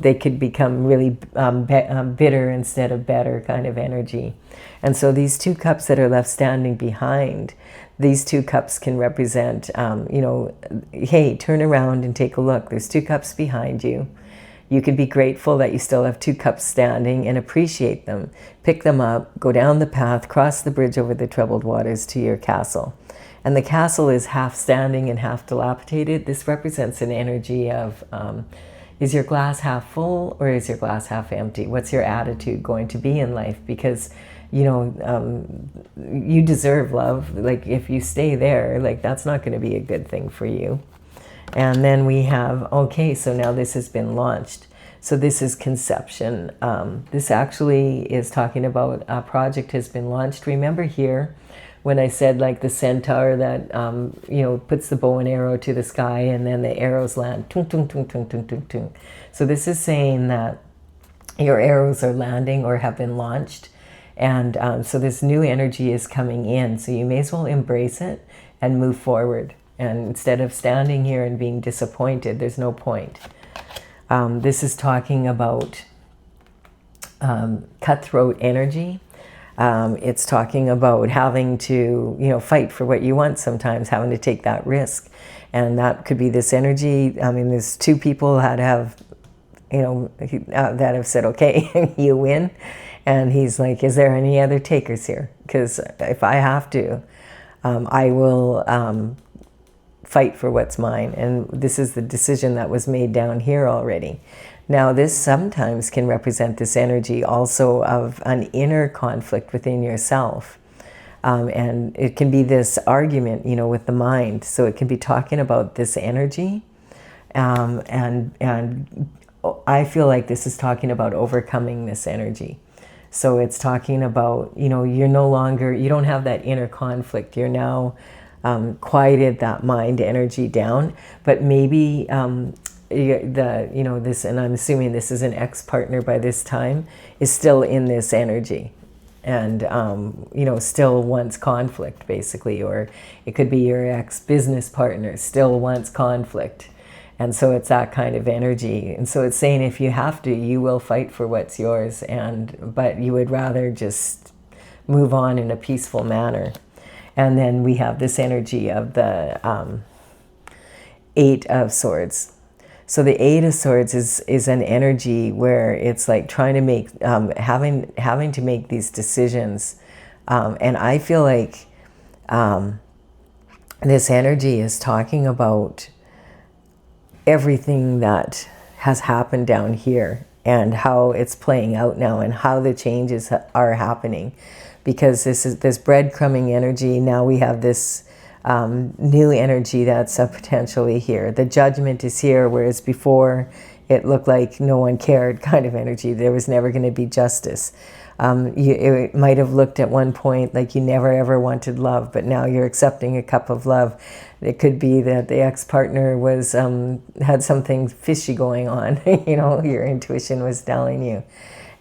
they could become really bitter instead of better kind of energy. And so these two cups that are left standing behind, these two cups can represent, hey, turn around and take a look. There's two cups behind you. You can be grateful that you still have two cups standing and appreciate them. Pick them up, go down the path, cross the bridge over the troubled waters to your castle. And the castle is half standing and half dilapidated. This represents an energy of, is your glass half full or is your glass half empty? What's your attitude going to be in life? Because you deserve love. Like if you stay there, like that's not going to be a good thing for you. And then we have, okay, so now this has been launched. So this is conception. This actually is talking about a project has been launched. Remember here when I said like the centaur that, puts the bow and arrow to the sky and then the arrows land. Tung, tung, tung, tung, tung, tung, tung. So this is saying that your arrows are landing or have been launched. And so this new energy is coming in. So you may as well embrace it and move forward. And instead of standing here and being disappointed, there's no point. This is talking about cutthroat energy. It's talking about having to, fight for what you want sometimes, having to take that risk. And that could be this energy. I mean, there's two people that have, that have said, okay, you win. And he's like, is there any other takers here? Because if I have to, I will fight for what's mine. And this is the decision that was made down here already. Now, this sometimes can represent this energy also of an inner conflict within yourself. And it can be this argument, with the mind. So it can be talking about this energy. And I feel like this is talking about overcoming this energy. So it's talking about, you're no longer, you don't have that inner conflict. You're now quieted that mind energy down. But maybe this, and I'm assuming this is an ex-partner by this time, is still in this energy. And, still wants conflict, basically. Or it could be your ex-business partner still wants conflict. And so it's that kind of energy. And so it's saying if you have to, you will fight for what's yours, but you would rather just move on in a peaceful manner. And then we have this energy of the Eight of Swords. So the Eight of Swords is an energy where it's like trying to make, having to make these decisions. And I feel like this energy is talking about everything that has happened down here and how it's playing out now and how the changes are happening, because this is this breadcrumbing energy. Now we have this new energy that's potentially here. The judgment is here, whereas before it looked like no one cared kind of energy. There was never going to be justice. It might have looked at one point like you never ever wanted love, but now you're accepting a cup of love. It could be that the ex-partner was had something fishy going on. Your intuition was telling you.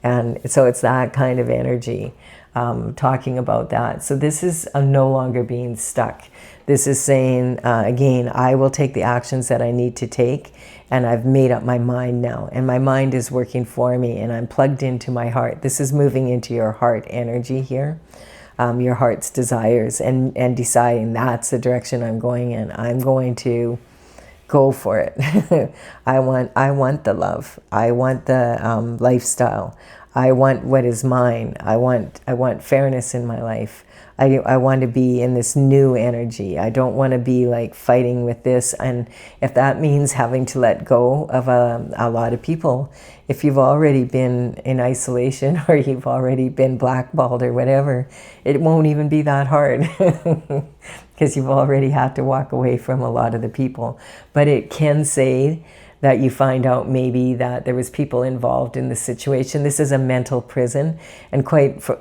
And so it's that kind of energy, talking about that. So this is no longer being stuck. This is saying, again, I will take the actions that I need to take, and I've made up my mind now, and my mind is working for me, and I'm plugged into my heart. This is moving into your heart energy here, your heart's desires, and deciding that's the direction I'm going in. I'm going to go for it. I want the love. I want the lifestyle. I want what is mine. I want fairness in my life. I want to be in this new energy. I don't want to be like fighting with this. And if that means having to let go of a lot of people, if you've already been in isolation or you've already been blackballed or whatever, it won't even be that hard because you've already had to walk away from a lot of the people. But it can say that you find out maybe that there was people involved in the situation. This is a mental prison, and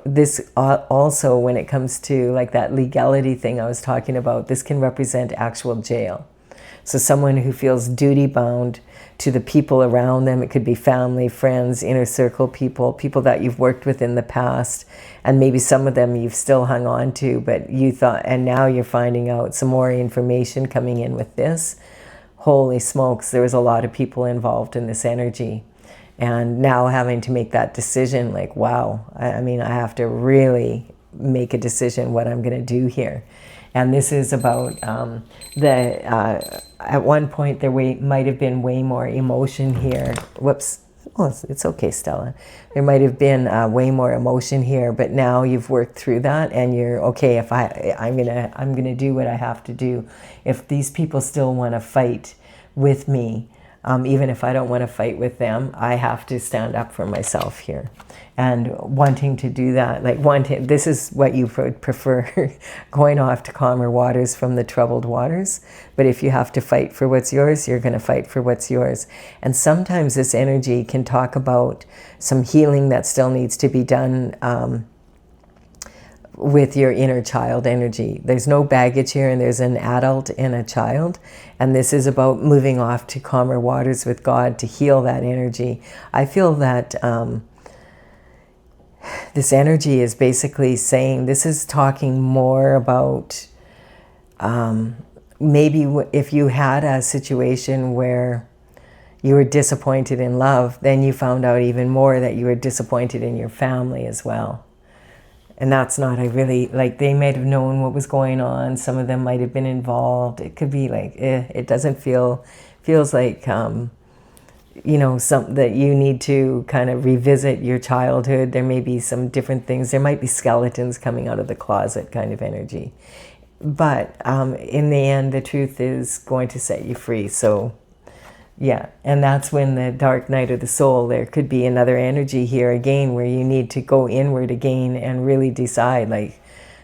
this also, when it comes to like that legality thing I was talking about, this can represent actual jail. So someone who feels duty bound to the people around them. It could be family, friends, inner circle people that you've worked with in the past, and maybe some of them you've still hung on to, but you thought, and now you're finding out some more information coming in with this. Holy smokes, there was a lot of people involved in this energy. And now having to make that decision, like, wow, I mean, I have to really make a decision what I'm going to do here. And this is about at one point there might have been way more emotion here. Whoops. Oh, it's okay, Stella. There might have been way more emotion here, but now you've worked through that, and you're okay. If I'm gonna do what I have to do. If these people still want to fight with me, even if I don't want to fight with them, I have to stand up for myself here. And wanting to do that, like this is what you would prefer, going off to calmer waters from the troubled waters. But if you have to fight for what's yours, you're going to fight for what's yours. And sometimes this energy can talk about some healing that still needs to be done with your inner child energy. There's no baggage here, and there's an adult and a child. And this is about moving off to calmer waters with God to heal that energy. I feel that this energy is basically saying, this is talking more about maybe if you had a situation where you were disappointed in love, then you found out even more that you were disappointed in your family as well. And that's not a really, like, they might have known what was going on. Some of them might have been involved. It could be like, it doesn't feels like, something that you need to kind of revisit your childhood. There may be some different things. There might be skeletons coming out of the closet kind of energy. But in the end, the truth is going to set you free. So yeah, and that's when the dark night of the soul, there could be another energy here again where you need to go inward again and really decide, like,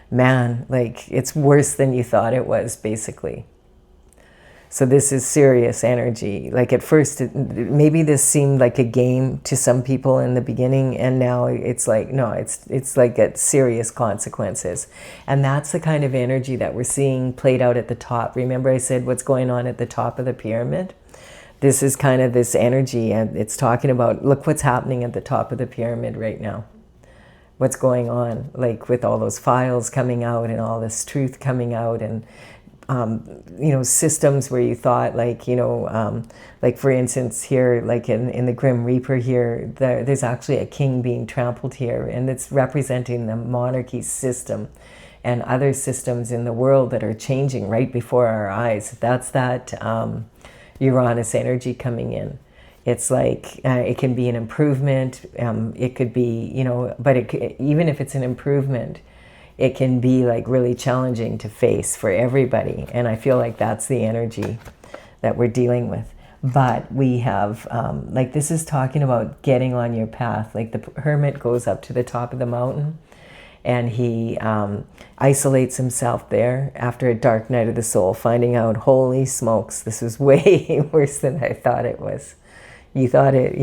man, like, it's worse than you thought it was, basically. So this is serious energy. Like, at first, maybe this seemed like a game to some people in the beginning, and now it's like, no, it's like got serious consequences. And that's the kind of energy that we're seeing played out at the top. Remember I said what's going on at the top of the pyramid? This is kind of this energy, and it's talking about, look what's happening at the top of the pyramid right now. What's going on, like, with all those files coming out and all this truth coming out, and systems where you thought, like, like, for instance, here, like in the Grim Reaper here, there's actually a king being trampled here, and it's representing the monarchy system and other systems in the world that are changing right before our eyes. That's that Uranus energy coming in. It's like, it can be an improvement, it could be, but even if it's an improvement, it can be like really challenging to face for everybody. And I feel like that's the energy that we're dealing with. But we have, like, this is talking about getting on your path. Like, the hermit goes up to the top of the mountain, and he isolates himself there after a dark night of the soul, finding out, holy smokes, this is way worse than I thought it was. You thought it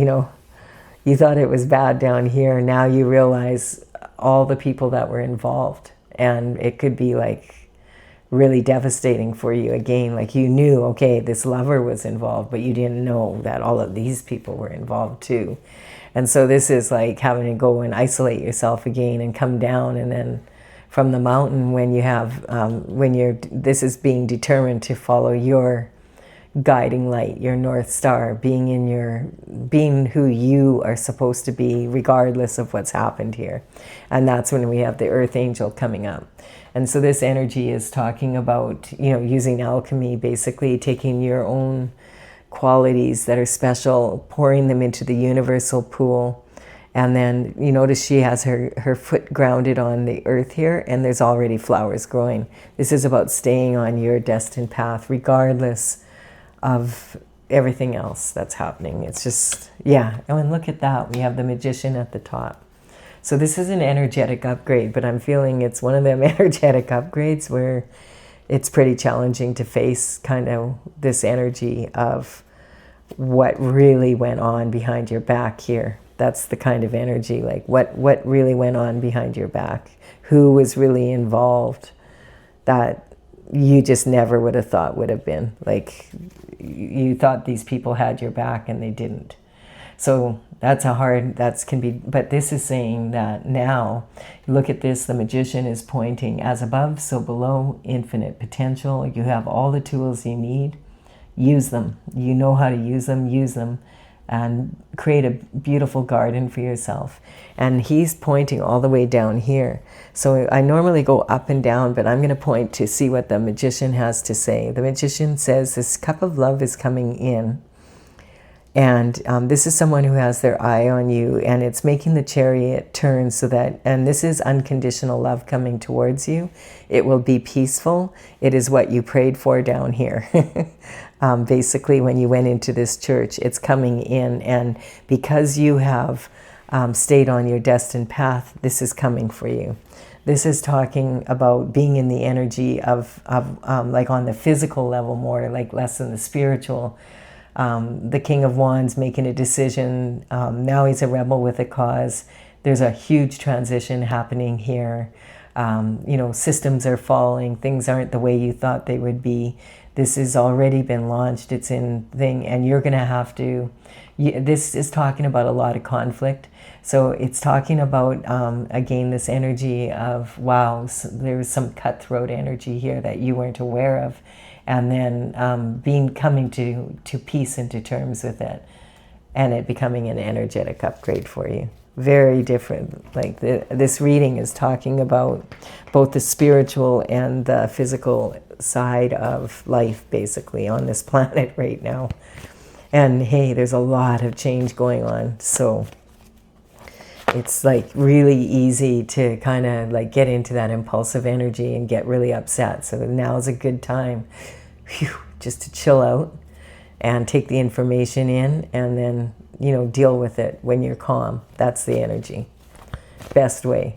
was bad down here. Now you realize all the people that were involved, and it could be like really devastating for you again. Like, you knew, okay, this lover was involved, but you didn't know that all of these people were involved too. And so this is like having to go and isolate yourself again and come down, and then from the mountain, when you have this is being determined to follow your guiding light, your North Star, being who you are supposed to be regardless of what's happened here. And that's when we have the Earth Angel coming up. And so this energy is talking about, using alchemy, basically taking your own qualities that are special, pouring them into the universal pool, And then you notice she has her foot grounded on the earth here, and there's already flowers growing. This is about staying on your destined path regardless of everything else that's happening. It's just, yeah. And look at that. We have the Magician at the top. So this is an energetic upgrade, but I'm feeling it's one of them energetic upgrades where it's pretty challenging to face kind of this energy of what really went on behind your back here. That's the kind of energy, like what really went on behind your back, who was really involved that you just never would have thought would have been. Like you thought these people had your back and they didn't. So that's a hard, that can be, but this is saying that now, look at this, the Magician is pointing as above, so below, infinite potential. You have all the tools you need. Use them. You know how to use them, and create a beautiful garden for yourself. And he's pointing all the way down here. So I normally go up and down, but I'm going to point to see what the Magician has to say. The Magician says this cup of love is coming in. And this is someone who has their eye on you, and it's making the Chariot turn so that, and this is unconditional love coming towards you. It will be peaceful. It is what you prayed for down here. Basically, when you went into this church, it's coming in, and because you have stayed on your destined path, this is coming for you. This is talking about being in the energy of like on the physical level more, like less than the spiritual. The King of Wands making a decision. Now he's a rebel with a cause. There's a huge transition happening here. You know, systems are falling. Things aren't the way you thought they would be. This has already been launched. It's in thing, and you're going to have to. This is talking about a lot of conflict. So it's talking about, again, this energy of, wow, there's some cutthroat energy here that you weren't aware of. And then coming to peace and to terms with it, and it becoming an energetic upgrade for you. Very different. Like this reading is talking about both the spiritual and the physical side of life, basically, on this planet right now. And hey, there's a lot of change going on. So it's like really easy to kind of like get into that impulsive energy and get really upset. So now is a good time just to chill out and take the information in, and then, you know, deal with it when you're calm. That's the energy. Best way.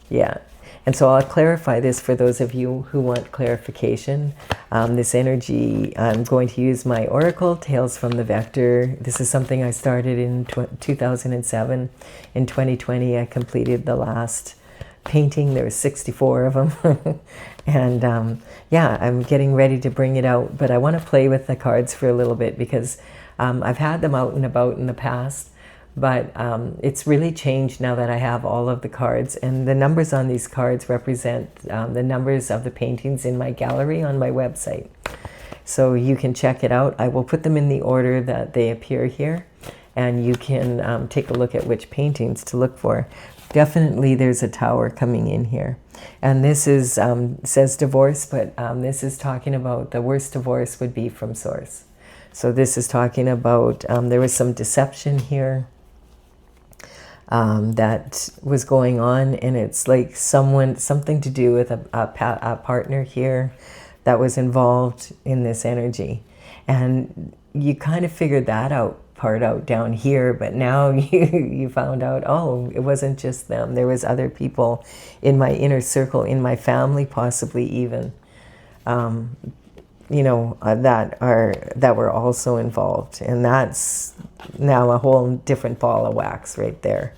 Yeah. And so I'll clarify this for those of you who want clarification. This energy, I'm going to use my Oracle, Tales from the Vector. This is something I started in 2007. In 2020, I completed the last painting. There were 64 of them. And yeah, I'm getting ready to bring it out. But I want to play with the cards for a little bit because I've had them out and about in the past. But it's really changed now that I have all of the cards. And the numbers on these cards represent the numbers of the paintings in my gallery on my website. So you can check it out. I will put them in the order that they appear here. And you can take a look at which paintings to look for. Definitely there's a tower coming in here. And this is says divorce, but this is talking about the worst divorce would be from source. So this is talking about there was some deception here. That was going on, and it's like something to do with a partner here that was involved in this energy, and you kind of figured that part out down here, but now you found out, oh, it wasn't just them. There was other people in my inner circle, in my family, possibly even, you know, that were also involved, and that's now a whole different ball of wax right there.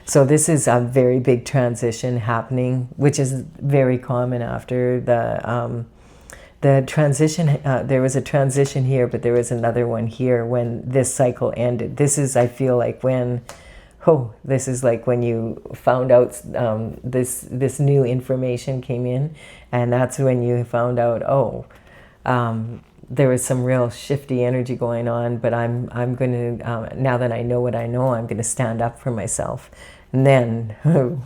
So this is a very big transition happening, which is very common after the transition. There was a transition here, but there was another one here when this cycle ended. This is, I feel like, when, this is like when you found out this new information came in, and that's when you found out, there was some real shifty energy going on, but I'm going to, now that I know what I know, I'm going to stand up for myself. And then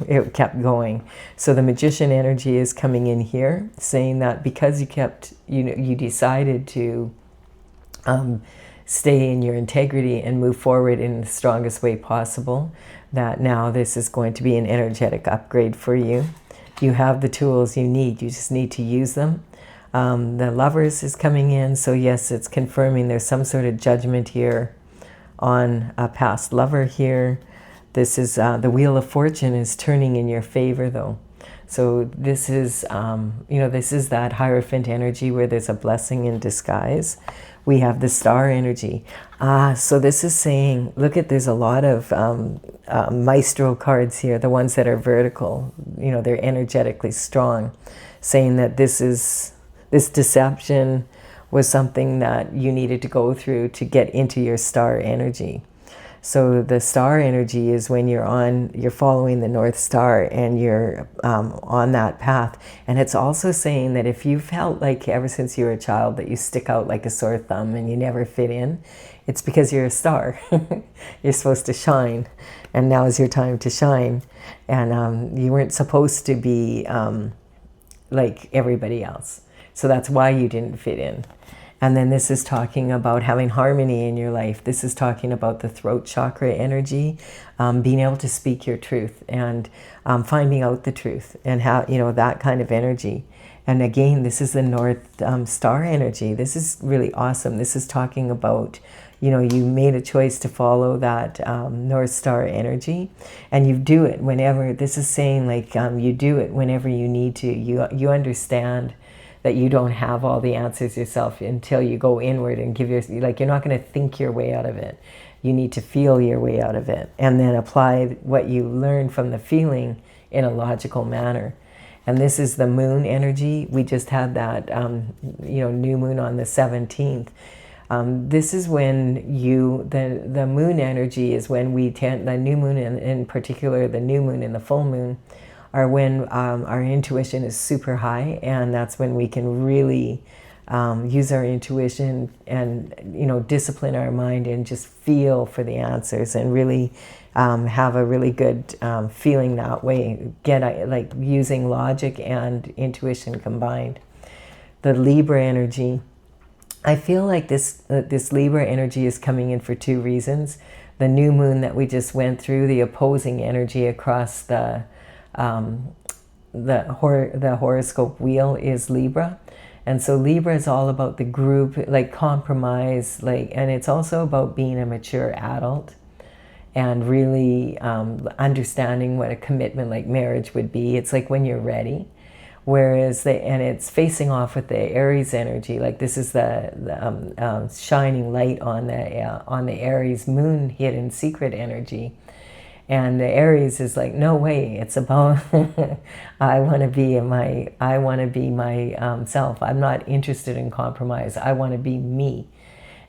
it kept going. So the Magician energy is coming in here, saying that because you decided to stay in your integrity and move forward in the strongest way possible, that now this is going to be an energetic upgrade for you. You have the tools you need. You just need to use them. The Lovers is coming in. So yes, it's confirming there's some sort of judgment here on a past lover here. This is the Wheel of Fortune is turning in your favor though. So this is, this is that Hierophant energy where there's a blessing in disguise. We have the Star energy. So this is saying, look at, there's a lot of Maestro cards here, the ones that are vertical, they're energetically strong, saying that this deception was something that you needed to go through to get into your Star energy. So the Star energy is when you're following the North Star and you're on that path. And it's also saying that if you've felt like ever since you were a child that you stick out like a sore thumb and you never fit in, it's because you're a star. You're supposed to shine, and now is your time to shine. And you weren't supposed to be like everybody else. So that's why you didn't fit in. And then this is talking about having harmony in your life. This is talking about the throat chakra energy, being able to speak your truth and finding out the truth and how, that kind of energy. And again, this is the North Star energy. This is really awesome. This is talking about, you made a choice to follow that North Star energy, and you do it whenever. This is saying like you do it whenever you need to. You understand that you don't have all the answers yourself until you go inward and you're not going to think your way out of it. You need to feel your way out of it and then apply what you learn from the feeling in a logical manner. And this is the Moon energy. We just had that, new moon on the 17th. This is when the Moon energy is when the new moon, in particular the new moon and the full moon, are when our intuition is super high, and that's when we can really use our intuition and discipline our mind and just feel for the answers and really have a really good feeling that way. Like using logic and intuition combined. The Libra energy. I feel like this Libra energy is coming in for two reasons. The new moon that we just went through, the opposing energy across the horoscope wheel is Libra. And so Libra is all about the group, like compromise, and it's also about being a mature adult and really understanding what a commitment like marriage would be. It's like when you're ready. Whereas and it's facing off with the Aries energy. Like this is the shining light on the Aries moon hidden secret energy. And the Aries is like, no way, it's about I want to be my self. I'm not interested in compromise. I want to be me.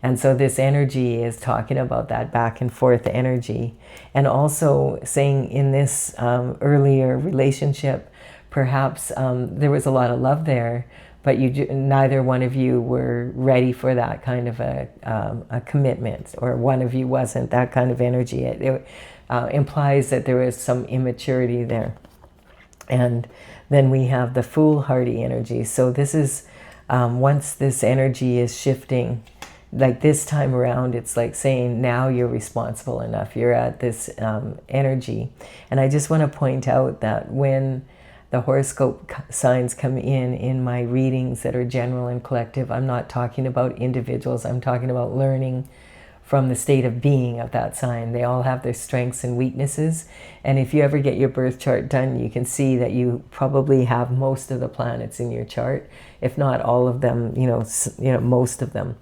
And so this energy is talking about that back and forth energy. And also saying in this earlier relationship, perhaps there was a lot of love there, but neither one of you were ready for that kind of a commitment, or one of you wasn't, that kind of energy. It implies that there is some immaturity there. And then we have the foolhardy energy. So this is, once this energy is shifting, like this time around, it's like saying, now you're responsible enough. You're at this energy. And I just want to point out that when the horoscope signs come in my readings that are general and collective, I'm not talking about individuals. I'm talking about learning from the state of being of that sign. They all have their strengths and weaknesses. And if you ever get your birth chart done, you can see that you probably have most of the planets in your chart, if not all of them, most of them.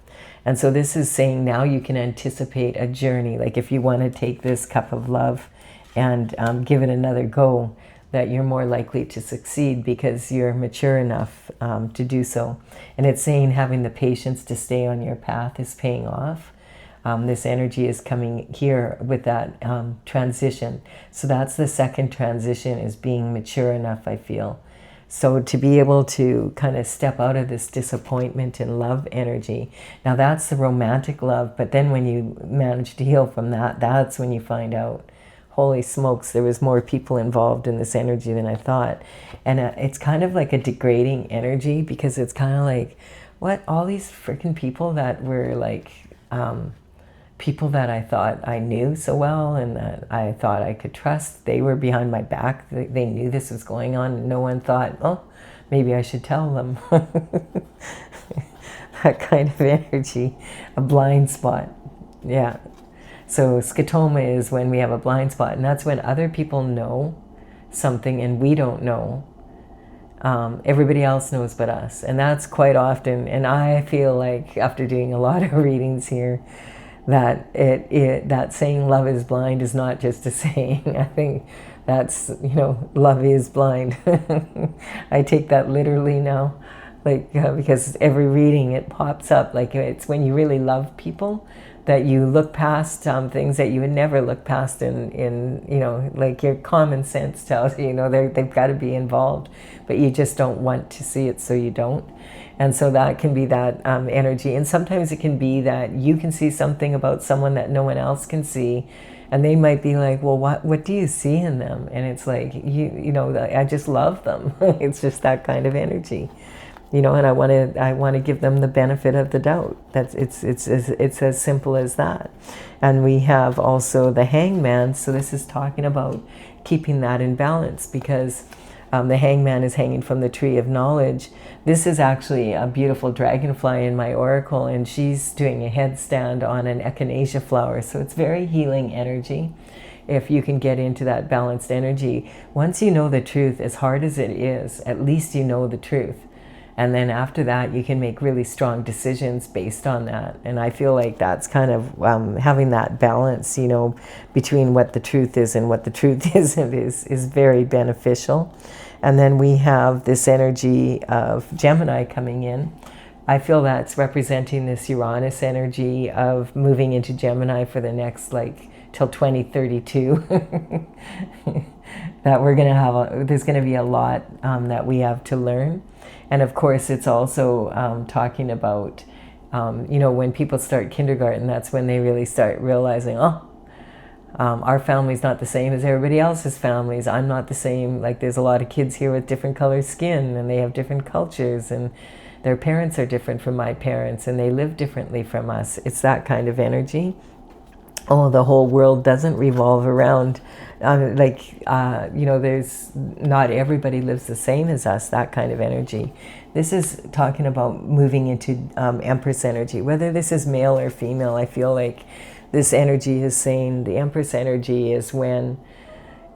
And so this is saying now you can anticipate a journey. Like if you want to take this cup of love and give it another go, that you're more likely to succeed because you're mature enough to do so. And it's saying having the patience to stay on your path is paying off. This energy is coming here with that transition. So that's the second transition, is being mature enough, I feel. So to be able to kind of step out of this disappointment and love energy. Now that's the romantic love, but then when you manage to heal from that, that's when you find out, holy smokes, there was more people involved in this energy than I thought. And it's kind of like a degrading energy, because it's kind of like, what, all these freaking people that were like people that I thought I knew so well and that I thought I could trust, they were behind my back. They knew this was going on, and no one thought, oh, maybe I should tell them. That kind of energy, a blind spot. Yeah. So scotoma is when we have a blind spot, and that's when other people know something and we don't know. Everybody else knows but us, and that's quite often. And I feel like after doing a lot of readings here, that that saying "love is blind" is not just a saying. I think that's, love is blind. I take that literally now, because every reading it pops up. Like, it's when you really love people that you look past things that you would never look past in like your common sense tells you, they've got to be involved, but you just don't want to see it, so you don't. And so that can be that energy. And sometimes it can be that you can see something about someone that no one else can see, and they might be like, well, what do you see in them? And it's like, I just love them. It's just that kind of energy. And I want to give them the benefit of the doubt. It's as simple as that. And we have also the hangman. So this is talking about keeping that in balance, because the hangman is hanging from the tree of knowledge. This is actually a beautiful dragonfly in my oracle, and she's doing a headstand on an echinacea flower. So it's very healing energy. If you can get into that balanced energy, once you know the truth, as hard as it is, at least you know the truth. And then after that, you can make really strong decisions based on that. And I feel like that's kind of having that balance, between what the truth is and what the truth isn't is very beneficial. And then we have this energy of Gemini coming in. I feel that's representing this Uranus energy of moving into Gemini for the next, till 2032. That we're going to have, there's going to be a lot that we have to learn. And of course, it's also talking about, when people start kindergarten, that's when they really start realizing, our family's not the same as everybody else's families. I'm not the same. Like, there's a lot of kids here with different colored skin, and they have different cultures, and their parents are different from my parents, and they live differently from us. It's that kind of energy. Oh, the whole world doesn't revolve around, there's not everybody lives the same as us, that kind of energy. This is talking about moving into Empress energy. Whether this is male or female, I feel like this energy is saying the Empress energy is when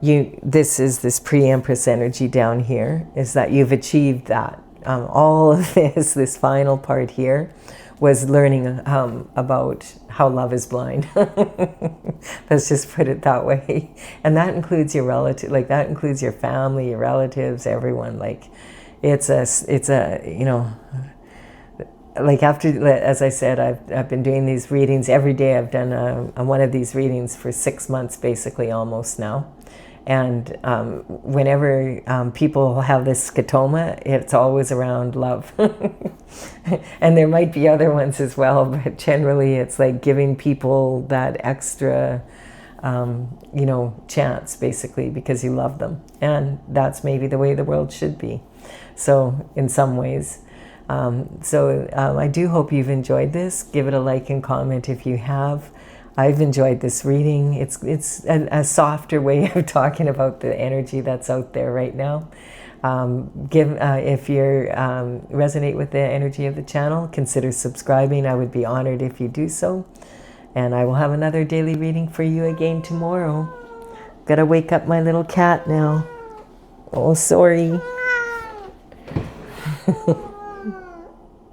this pre-Empress energy down here, is that you've achieved that. All of this final part here was learning about how love is blind. Let's just put it that way. And that includes your relative, that includes your family, your relatives, everyone. It's a after, as I said, I've been doing these readings every day. I've done one of these readings for 6 months, basically, almost now. And whenever people have this scotoma, it's always around love. And there might be other ones as well, but generally it's like giving people that extra, chance, basically, because you love them. And that's maybe the way the world should be. So in some ways. I do hope you've enjoyed this. Give it a like and comment if you have. I've enjoyed this reading. It's a softer way of talking about the energy that's out there right now. If you resonate with the energy of the channel, consider subscribing. I would be honored if you do so. And I will have another daily reading for you again tomorrow. Gotta wake up my little cat now. Oh, sorry.